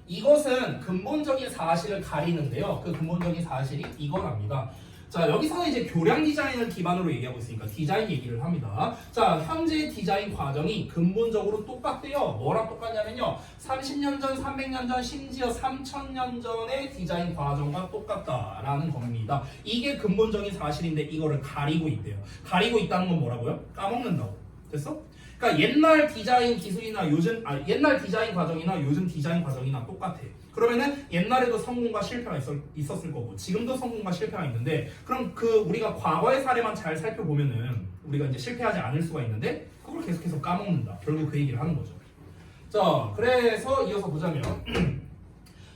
이것은 근본적인 사실을 가리는데요. 그 근본적인 사실이 이거랍니다. 자, 여기서는 이제 교량 디자인을 기반으로 얘기하고 있으니까 디자인 얘기를 합니다. 자, 현재 디자인 과정이 근본적으로 똑같대요. 뭐랑 똑같냐면요. 30년 전, 300년 전, 심지어 3000년 전의 디자인 과정과 똑같다라는 겁니다. 이게 근본적인 사실인데 이거를 가리고 있대요. 가리고 있다는 건 뭐라고요? 까먹는다고. 됐어? 그러니까 옛날 디자인 기술이나 옛날 디자인 과정이나 요즘 디자인 과정이나 똑같아. 그러면은 옛날에도 성공과 실패가 있었을 거고 지금도 성공과 실패가 있는데 그럼 그 우리가 과거의 사례만 잘 살펴보면은 우리가 이제 실패하지 않을 수가 있는데 그걸 계속해서 까먹는다. 결국 그 얘기를 하는 거죠. 자, 그래서 이어서 보자면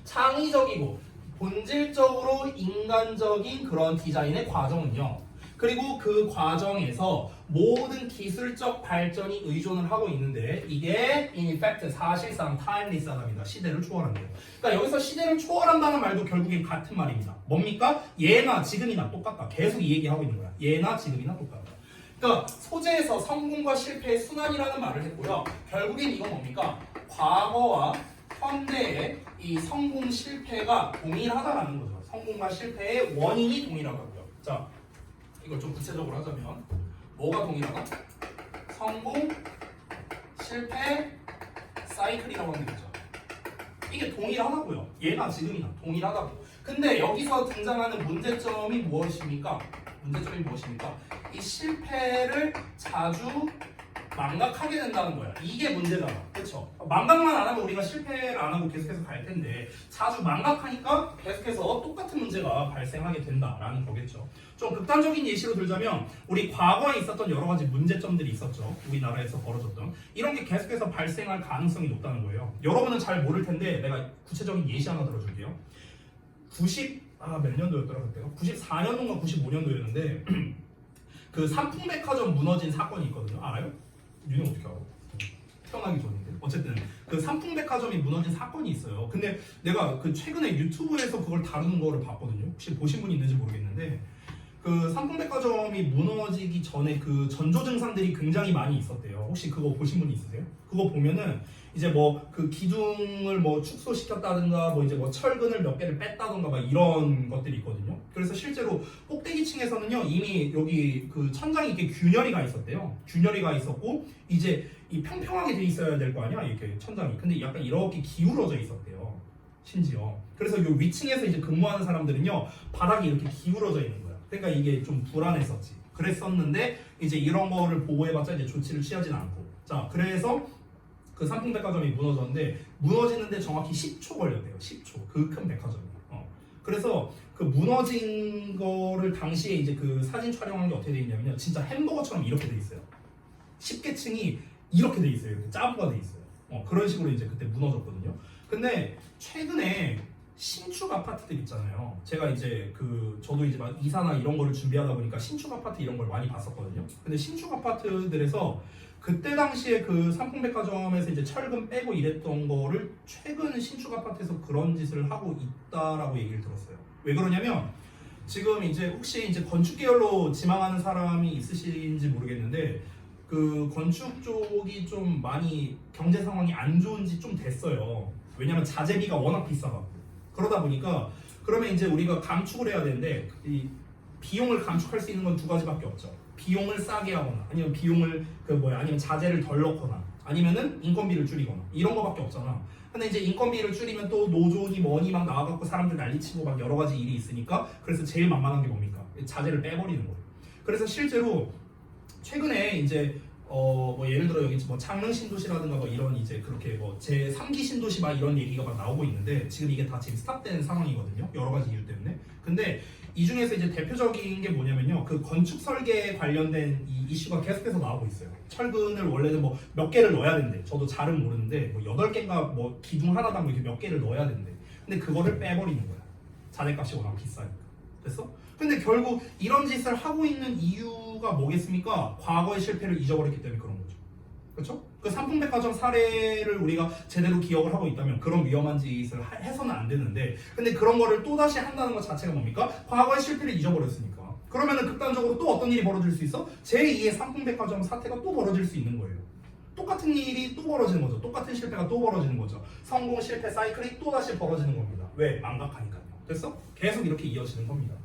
창의적이고 본질적으로 인간적인 그런 디자인의 과정은요. 그리고 그 과정에서 모든 기술적 발전이 의존을 하고 있는데 이게 in effect 사실상 timeless하답니다. 시대를 초월한대요. 그러니까 여기서 시대를 초월한다는 말도 결국엔 같은 말입니다. 뭡니까? 예나 지금이나 똑같다. 계속 이 얘기하고 있는 거야. 예나 지금이나 똑같다. 그러니까 소재에서 성공과 실패의 순환이라는 말을 했고요. 결국엔 이건 뭡니까? 과거와 현대의 이 성공 실패가 동일하다라는 거죠. 성공과 실패의 원인이 동일하다고요. 자, 이걸 좀 구체적으로 하자면 뭐가 동일하다? 성공, 실패, 사이클이라고 하는 거죠. 이게 동일하다고요. 예나 지금이나 동일하다고. 근데 여기서 등장하는 문제점이 무엇입니까? 이 실패를 자주 망각하게 된다는 거야. 이게 문제잖아. 그렇죠? 망각만 안 하면 우리가 실패를 안 하고 계속해서 갈 텐데 자주 망각하니까 계속해서 똑같은 문제가 발생하게 된다라는 거겠죠. 좀 극단적인 예시로 들자면 우리 과거에 있었던 여러 가지 문제점들이 있었죠. 우리나라에서 벌어졌던 이런 게 계속해서 발생할 가능성이 높다는 거예요. 여러분은 잘 모를 텐데 내가 구체적인 예시 하나 들어줄게요. 몇 년도였더라 그때가? 94년도인가 95년도였는데 그 삼풍백화점 무너진 사건이 있거든요. 알아요? 윤영 어떻게 알아? 태어나기 전인데. 어쨌든 그 삼풍백화점이 무너진 사건이 있어요. 근데 내가 그 최근에 유튜브에서 그걸 다루는 거를 봤거든요. 혹시 보신 분이 있는지 모르겠는데 그 삼풍백화점이 무너지기 전에 그 전조 증상들이 굉장히 많이 있었대요. 혹시 그거 보신 분 있으세요? 그거 보면은 이제 뭐 그 기둥을 뭐 축소시켰다든가 뭐 이제 뭐 철근을 몇 개를 뺐다든가 막 이런 것들이 있거든요. 그래서 실제로 꼭대기층에서는요 이미 여기 그 천장이 이렇게 균열이 가 있었대요. 균열이 가 있었고 이제 이 평평하게 돼 있어야 될 거 아니야 이렇게 천장이. 근데 약간 이렇게 기울어져 있었대요. 심지어. 그래서 요 위층에서 이제 근무하는 사람들은요 바닥이 이렇게 기울어져 있는 거야. 그러니까 이게 좀 불안했었지. 그랬었는데 이제 이런 거를 보고해봤자 이제 조치를 취하진 않고. 자, 그래서 그 삼풍백화점이 무너졌는데 무너지는데 정확히 10초 걸렸대요. 10초. 그 큰 백화점이. 그래서 그 무너진 거를 당시에 이제 그 사진 촬영한 게 어떻게 돼 있냐면요. 진짜 햄버거처럼 이렇게 돼 있어요. 10개층이 이렇게 돼 있어요. 이렇게 짜부가 돼 있어요. 그런 식으로 이제 그때 무너졌거든요. 근데 최근에 신축 아파트들 있잖아요. 제가 이제 저도 이제 막 이사나 이런 거를 준비하다 보니까 신축 아파트 이런 걸 많이 봤었거든요. 근데 신축 아파트들에서 그때 당시에 그 삼풍백화점에서 이제 철근 빼고 이랬던 거를 최근 신축 아파트에서 그런 짓을 하고 있다라고 얘기를 들었어요. 왜 그러냐면 지금 이제 혹시 이제 건축 계열로 지망하는 사람이 있으신지 모르겠는데 그 건축 쪽이 좀 많이 경제 상황이 안 좋은 지 좀 됐어요. 왜냐면 자재비가 워낙 비싸가지고. 그러다 보니까 그러면 이제 우리가 감축을 해야 되는데 이 비용을 감축할 수 있는 건 두 가지밖에 없죠. 비용을 싸게 하거나 아니면 비용을 아니면 자재를 덜 넣거나 아니면은 인건비를 줄이거나 이런 거밖에 없잖아. 근데 이제 인건비를 줄이면 또 노조니 뭐니 막 나와갖고 사람들 난리치고 막 여러 가지 일이 있으니까 그래서 제일 만만한 게 뭡니까? 자재를 빼버리는 거예요. 그래서 실제로 최근에 이제 예를 들어 여기 뭐 창릉 신도시라든가 뭐 이런 이제 그렇게 뭐 제 3기 신도시 막 이런 얘기가 막 나오고 있는데 지금 이게 다 지금 스탑된 상황이거든요. 여러 가지 이유 때문에. 근데 이 중에서 이제 대표적인 게 뭐냐면요. 그 건축 설계에 관련된 이 이슈가 계속해서 나오고 있어요. 철근을 원래는 뭐 몇 개를 넣어야 된대. 저도 잘은 모르는데 뭐 8개인가 뭐 기둥 하나당 이렇게 몇 개를 넣어야 된대. 근데 그거를 빼버리는 거야. 자재값이 워낙 비싸니까. 됐어? 근데 결국 이런 짓을 하고 있는 이유가 뭐겠습니까? 과거의 실패를 잊어버렸기 때문에 그런 거죠. 그렇죠? 그 삼풍백화점 사례를 우리가 제대로 기억을 하고 있다면 그런 위험한 짓을 해서는 안 되는데 근데 그런 거를 또다시 한다는 것 자체가 뭡니까? 과거의 실패를 잊어버렸으니까. 그러면은 극단적으로 또 어떤 일이 벌어질 수 있어? 제2의 삼풍백화점 사태가 또 벌어질 수 있는 거예요. 똑같은 일이 또 벌어지는 거죠. 똑같은 실패가 또 벌어지는 거죠. 성공 실패 사이클이 또다시 벌어지는 겁니다. 왜? 망각하니까요. 됐어? 계속 이렇게 이어지는 겁니다.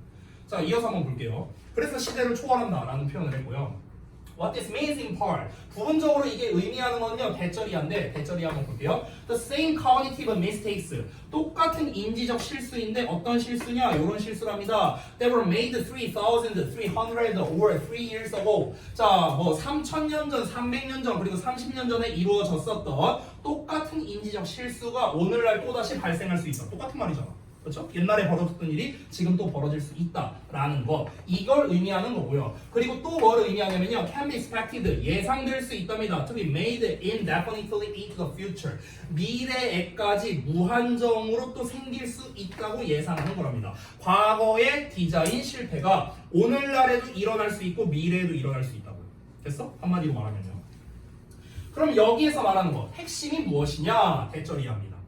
자, 이어서 한번 볼게요. 그래서 시대를 초월한다라는 표현을 했고요. What this means in part. 부분적으로 이게 의미하는 건요. 대절이한데 대절이 한번 볼게요. The same cognitive mistakes. 똑같은 인지적 실수인데 어떤 실수냐? 이런 실수랍니다. They were made 3,300 or 3 years ago. 자, 뭐 3,000년 전, 300년 전, 그리고 30년 전에 이루어졌었던 똑같은 인지적 실수가 오늘날 또다시 발생할 수 있어. 똑같은 말이잖아. 그렇죠? 옛날에 벌어졌던 일이 지금 또 벌어질 수 있다라는 거 이걸 의미하는 거고요. 그리고 또 뭘 의미하냐면요. can be expected 예상될 수 있답니다. to be made indefinitely into the future 미래에까지 무한정으로 또 생길 수 있다고 예상하는 거랍니다. 과거의 디자인 실패가 오늘날에도 일어날 수 있고 미래에도 일어날 수 있다고요. 됐어? 한마디로 말하면요. 그럼 여기에서 말하는 거 핵심이 무엇이냐? 대절이합니다.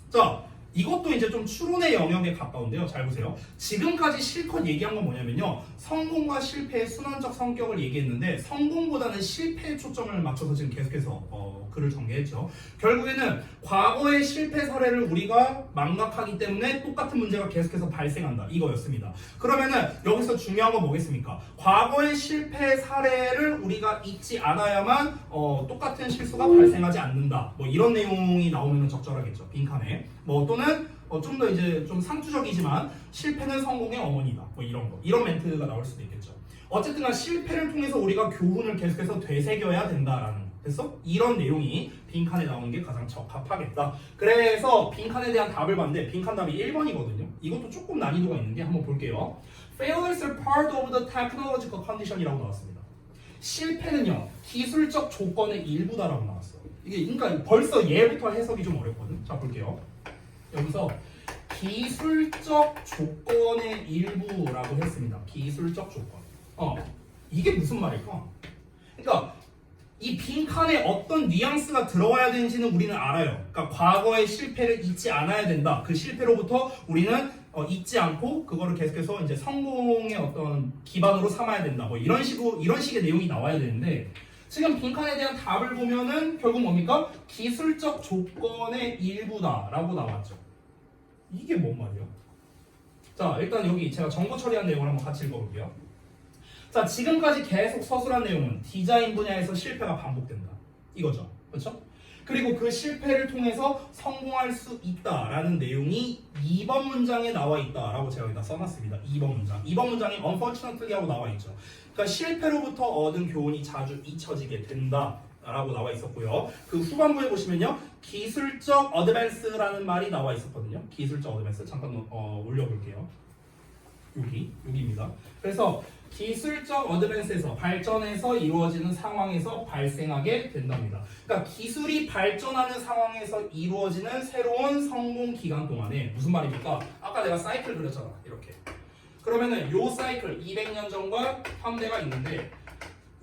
자. 이것도 이제 좀 추론의 영역에 가까운데요. 잘 보세요. 지금까지 실컷 얘기한 건 뭐냐면요. 성공과 실패의 순환적 성격을 얘기했는데 성공보다는 실패에 초점을 맞춰서 지금 계속해서 글을 전개했죠. 결국에는 과거의 실패 사례를 우리가 망각하기 때문에 똑같은 문제가 계속해서 발생한다. 이거였습니다. 그러면은 여기서 중요한 건 뭐겠습니까? 과거의 실패 사례를 우리가 잊지 않아야만 똑같은 실수가 발생하지 않는다. 뭐 이런 내용이 나오면 적절하겠죠. 빈칸에. 뭐 또는 좀 더 이제 좀 상투적이지만 실패는 성공의 어머니다. 뭐 이런 거. 이런 멘트가 나올 수도 있겠죠. 어쨌든 간 실패를 통해서 우리가 교훈을 계속해서 되새겨야 된다라는 거. 됐어? 이런 내용이 빈칸에 나오는 게 가장 적합하겠다. 그래서 빈칸에 대한 답을 봤는데 빈칸 답이 1번이거든요. 이것도 조금 난이도가 있는 게 한번 볼게요. Failures are part of the technological condition이라고 나왔습니다. 실패는요. 기술적 조건의 일부다라고 나왔어요. 이게 그러니까 벌써 얘부터 해석이 좀 어렵거든. 자, 볼게요. 여기서 기술적 조건의 일부라고 했습니다. 기술적 조건. 이게 무슨 말일까? 그러니까 이 빈칸에 어떤 뉘앙스가 들어와야 되는지는 우리는 알아요. 그러니까 과거의 실패를 잊지 않아야 된다. 그 실패로부터 우리는 잊지 않고 그거를 계속해서 이제 성공의 어떤 기반으로 삼아야 된다. 뭐 이런 식의 내용이 나와야 되는데 지금 빈칸에 대한 답을 보면은 결국 뭡니까? 기술적 조건의 일부다라고 나왔죠. 이게 뭔 말이야? 자, 일단 여기 제가 정보 처리한 내용을 한번 같이 읽어볼게요. 자, 지금까지 계속 서술한 내용은 디자인 분야에서 실패가 반복된다. 이거죠. 그렇죠? 그리고 그 실패를 통해서 성공할 수 있다라는 내용이 2번 문장에 나와 있다라고 제가 여기다 써놨습니다. 2번 문장. 2번 문장이 unfortunately 하고 나와 있죠. 그러니까 실패로부터 얻은 교훈이 자주 잊혀지게 된다라고 나와 있었고요. 그 후반부에 보시면요. 기술적 어드밴스라는 말이 나와 있었거든요. 기술적 어드밴스. 잠깐 올려볼게요. 여기입니다. 그래서 기술적 어드밴스에서 발전해서 이루어지는 상황에서 발생하게 된답니다. 그러니까 기술이 발전하는 상황에서 이루어지는 새로운 성공 기간 동안에 무슨 말입니까? 아까 내가 사이클 그렸잖아. 이렇게. 그러면은 요 사이클 200년 전과 현대가 있는데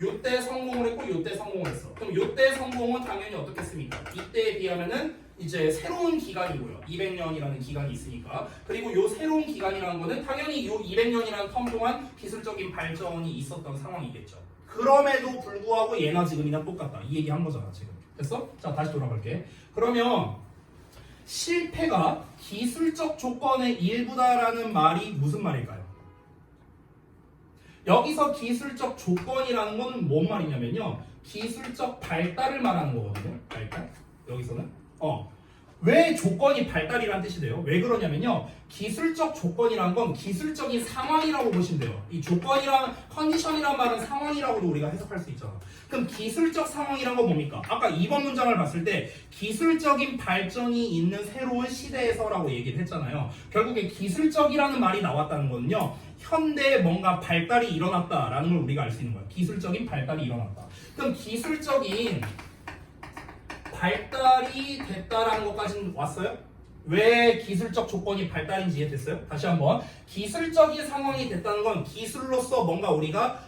요때 성공을 했고 요때 성공을 했어. 그럼 요때 성공은 당연히 어떻겠습니까? 이때에 비하면은 이제 새로운 기간이고요. 200년이라는 기간이 있으니까. 그리고 요 새로운 기간이라는 거는 당연히 요 200년이라는 텀 동안 기술적인 발전이 있었던 상황이겠죠. 그럼에도 불구하고 예나 지금이나 똑같다. 이 얘기 한 거잖아, 지금. 됐어? 자, 다시 돌아갈게. 그러면 실패가 기술적 조건의 일부다라는 말이 무슨 말일까요? 여기서 기술적 조건이라는 건 뭔 말이냐면요. 기술적 발달을 말하는 거거든요. 발달. 여기서는. 왜 조건이 발달이라는 뜻이 돼요? 왜 그러냐면요. 기술적 조건이라는 건 기술적인 상황이라고 보시면 돼요. 이 조건이랑 컨디션이란 말은 상황이라고도 우리가 해석할 수 있잖아. 그럼 기술적 상황이란 건 뭡니까? 아까 2번 문장을 봤을 때 기술적인 발전이 있는 새로운 시대에서라고 얘기를 했잖아요. 결국에 기술적이라는 말이 나왔다는 거는요. 현대에 뭔가 발달이 일어났다라는 걸 우리가 알 수 있는 거예요. 기술적인 발달이 일어났다. 그럼 기술적인 발달이 됐다라는 것까지는 왔어요? 왜 기술적 조건이 발달인지 이해됐어요? 다시 한번 기술적인 상황이 됐다는 건 기술로서 뭔가 우리가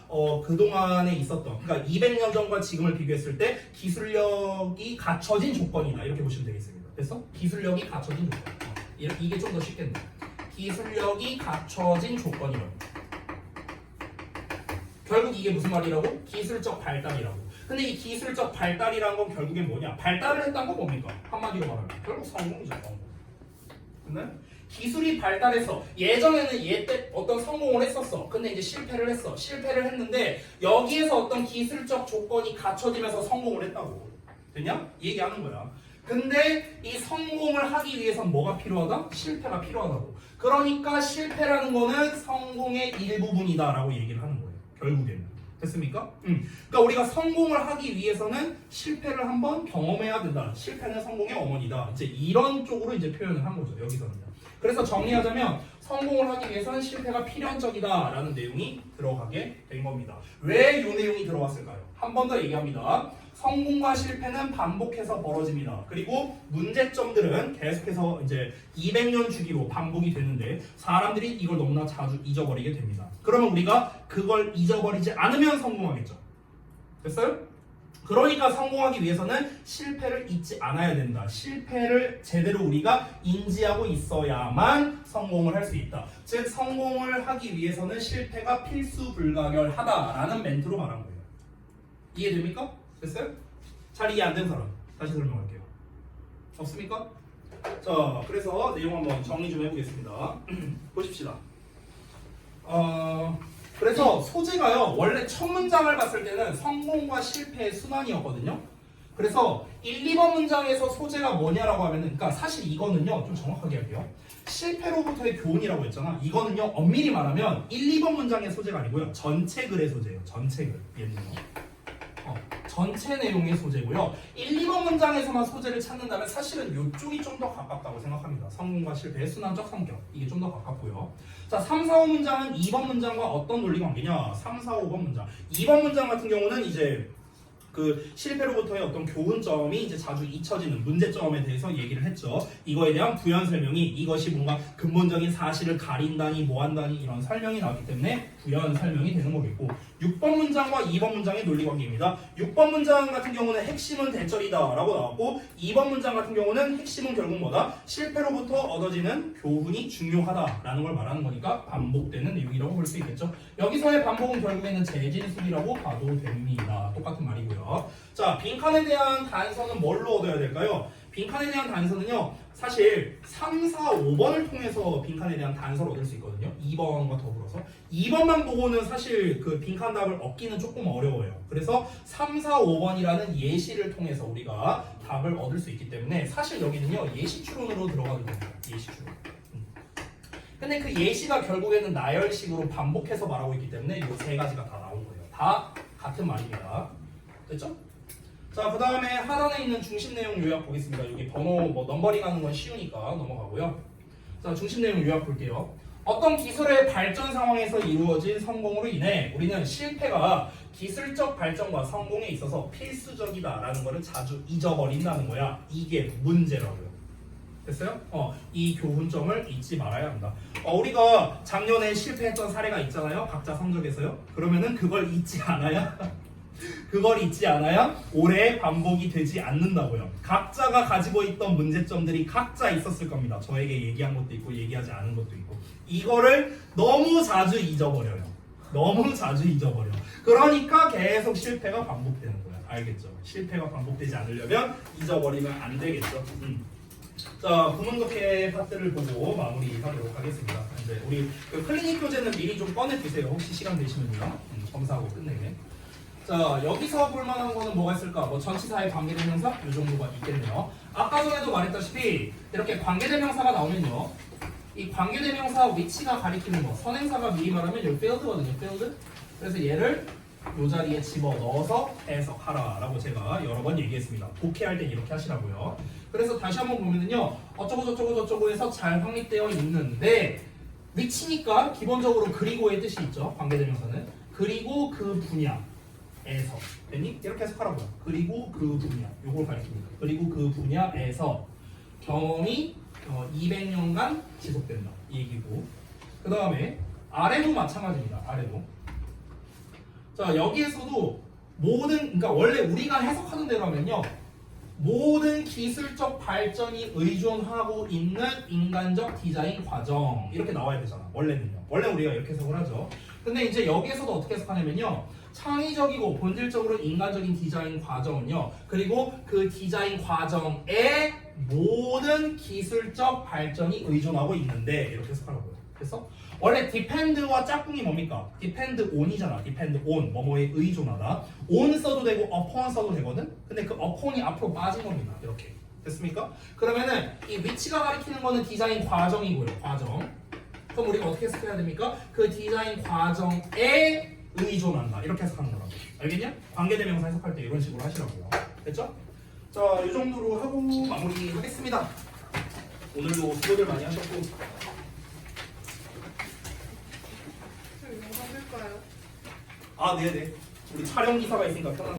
그동안에 있었던 그러니까 200년 전과 지금을 비교했을 때 기술력이 갖춰진 조건이다 이렇게 보시면 되겠습니다. 됐어? 기술력이 갖춰진 조건 이게 좀 더 쉽겠네. 기술력이 갖춰진 조건이라고. 결국 이게 무슨 말이라고? 기술적 발달이라고. 근데 이 기술적 발달이라는 건 결국엔 뭐냐? 발달을 했다는 건 뭡니까? 한마디로 말하면 결국 성공이죠. 성공. 근데 기술이 발달해서 예전에는 얘때 어떤 성공을 했었어. 근데 이제 실패를 했어. 실패를 했는데 여기에서 어떤 기술적 조건이 갖춰지면서 성공을 했다고. 됐냐? 얘기하는 거야. 근데 이 성공을 하기 위해선 뭐가 필요하다? 실패가 필요하다고. 그러니까 실패라는 거는 성공의 일부분이다라고 얘기를 하는 거예요. 결국에는. 됐습니까? 그러니까 우리가 성공을 하기 위해서는 실패를 한번 경험해야 된다. 실패는 성공의 어머니다. 이제 이런 쪽으로 이제 표현을 한 거죠. 여기서는요. 그래서 정리하자면 성공을 하기 위해서는 실패가 필연적이다라는 내용이 들어가게 된 겁니다. 왜 이 내용이 들어왔을까요? 한 번 더 얘기합니다. 성공과 실패는 반복해서 벌어집니다. 그리고 문제점들은 계속해서 이제 200년 주기로 반복이 되는데 사람들이 이걸 너무나 자주 잊어버리게 됩니다. 그러면 우리가 그걸 잊어버리지 않으면 성공하겠죠. 됐어요? 그러니까 성공하기 위해서는 실패를 잊지 않아야 된다. 실패를 제대로 우리가 인지하고 있어야만 성공을 할 수 있다. 즉 성공을 하기 위해서는 실패가 필수 불가결하다라는 멘트로 말한 거예요. 이해됩니까? 됐어요? 잘 이해 안 된 사람 다시 설명할게요. 없습니까? 자, 그래서 내용 한번 정리 좀 해보겠습니다. 보십시다. 그래서 소재가요 원래 첫 문장을 봤을 때는 성공과 실패의 순환이었거든요. 그래서 1, 2번 문장에서 소재가 뭐냐라고 하면은 그러니까 사실 이거는요 좀 정확하게 할게요. 실패로부터의 교훈이라고 했잖아. 이거는요 엄밀히 말하면 1, 2번 문장의 소재가 아니고요 전체 글의 소재예요. 전체 글. 예를 들어 전체 내용의 소재고요. 1, 2번 문장에서만 소재를 찾는다면 사실은 이쪽이 좀 더 가깝다고 생각합니다. 성공과 실패의 순환적 성격. 이게 좀 더 가깝고요. 자, 3, 4, 5 문장은 2번 문장과 어떤 논리 관계냐? 3, 4, 5번 문장. 2번 문장 같은 경우는 이제 그 실패로부터의 어떤 교훈점이 이제 자주 잊혀지는 문제점에 대해서 얘기를 했죠. 이거에 대한 부연 설명이 이것이 뭔가 근본적인 사실을 가린다니 뭐한다니 이런 설명이 나왔기 때문에 부연 설명이 되는 거겠고 6번 문장과 2번 문장의 논리 관계입니다. 6번 문장 같은 경우는 핵심은 대절이다 라고 나왔고 2번 문장 같은 경우는 핵심은 결국 뭐다? 실패로부터 얻어지는 교훈이 중요하다라는 걸 말하는 거니까 반복되는 내용이라고 볼 수 있겠죠. 여기서의 반복은 결국에는 재진술이라고 봐도 됩니다. 똑같은 말이고요. 자, 빈칸에 대한 단서는 뭘로 얻어야 될까요? 빈칸에 대한 단서는요 사실 3, 4, 5번을 통해서 빈칸에 대한 단서를 얻을 수 있거든요. 2번과 더불어서 2번만 보고는 사실 그 빈칸 답을 얻기는 조금 어려워요. 그래서 3, 4, 5번이라는 예시를 통해서 우리가 답을 얻을 수 있기 때문에 사실 여기는요 예시 추론으로 들어가도 됩니다. 예시 추론. 근데 그 예시가 결국에는 나열식으로 반복해서 말하고 있기 때문에 이 세 가지가 다 나온 거예요. 다 같은 말입니다. 됐죠? 자, 그 다음에 하단에 있는 중심 내용 요약 보겠습니다. 여기 번호 넘버링 하는 건 쉬우니까 넘어가고요. 자, 중심 내용 요약 볼게요. 어떤 기술의 발전 상황에서 이루어진 성공으로 인해 우리는 실패가 기술적 발전과 성공에 있어서 필수적이다라는 것을 자주 잊어버린다는 거야. 이게 문제라고요. 됐어요? 이 교훈점을 잊지 말아야 한다. 우리가 작년에 실패했던 사례가 있잖아요. 각자 성적에서요. 그러면은 그걸 잊지 않아야 올해 반복이 되지 않는다고요. 각자가 가지고 있던 문제점들이 각자 있었을 겁니다. 저에게 얘기한 것도 있고 얘기하지 않은 것도 있고. 이거를 너무 자주 잊어버려요. 그러니까 계속 실패가 반복되는 거야. 알겠죠? 실패가 반복되지 않으려면 잊어버리면 안 되겠죠. 자, 구문독해 파트를 보고 마무리하도록 하겠습니다. 이제 우리 그 클리닉 교재는 미리 좀 꺼내주세요. 혹시 시간 되시면요. 점사하고 끝내게. 자, 여기서 볼만한 거는 뭐가 있을까? 뭐 전치사의 관계대명사 이 정도가 있겠네요. 아까 전에도 말했다시피 이렇게 관계대명사가 나오면요, 이 관계대명사 위치가 가리키는 거, 선행사가 미리 말하면 여기 field거든요. field. 그래서 얘를 이 자리에 집어 넣어서 해석하라라고 제가 여러 번 얘기했습니다. 독해할 땐 이렇게 하시라고요. 그래서 다시 한번 보면은요, 어쩌고 저쩌고 저쩌고 해서 잘 확립되어 있는데 위치니까 기본적으로 그리고의 뜻이 있죠. 관계대명사는 그리고 그 분야에서 됐니? 이렇게 해석하라고요. 그리고 그 분야 요걸 가리킵니다. 그리고 그 분야에서 경험이 200년간 지속된다 이 얘기고, 그 다음에 아래도 마찬가지입니다. 아래도. 자, 여기에서도 그러니까 원래 우리가 해석하는 대로 하면요, 모든 기술적 발전이 의존하고 있는 인간적 디자인 과정 이렇게 나와야 되잖아. 원래는요. 원래 우리가 이렇게 해석을 하죠. 근데 이제 여기에서도 어떻게 해석하냐면요, 창의적이고 본질적으로 인간적인 디자인 과정은요, 그리고 그 디자인 과정에 모든 기술적 발전이 의존하고 있는데 이렇게 해석하라고요. 그래서 원래 depend와 짝꿍이 뭡니까? depend on이잖아. depend on 뭐뭐에 의존하다. on 써도 되고 upon 써도 되거든. 근데 그 upon이 앞으로 빠진 겁니다. 이렇게 됐습니까? 그러면은 이 위치가 가리키는 거는 디자인 과정이고요. 과정. 그럼 우리가 어떻게 해석해야 됩니까? 그 디자인 과정에 의존한다. 이렇게 해석하는 거라고. 알겠냐? 관계대명사 해석할 때 이런 식으로 하시라고요. 됐죠? 자, 이 정도로 하고 마무리하겠습니다. 오늘도 수고들 많이 하셨고. 영상 할까요? 아, 네네. 우리 촬영 기사가 있으니까 편한.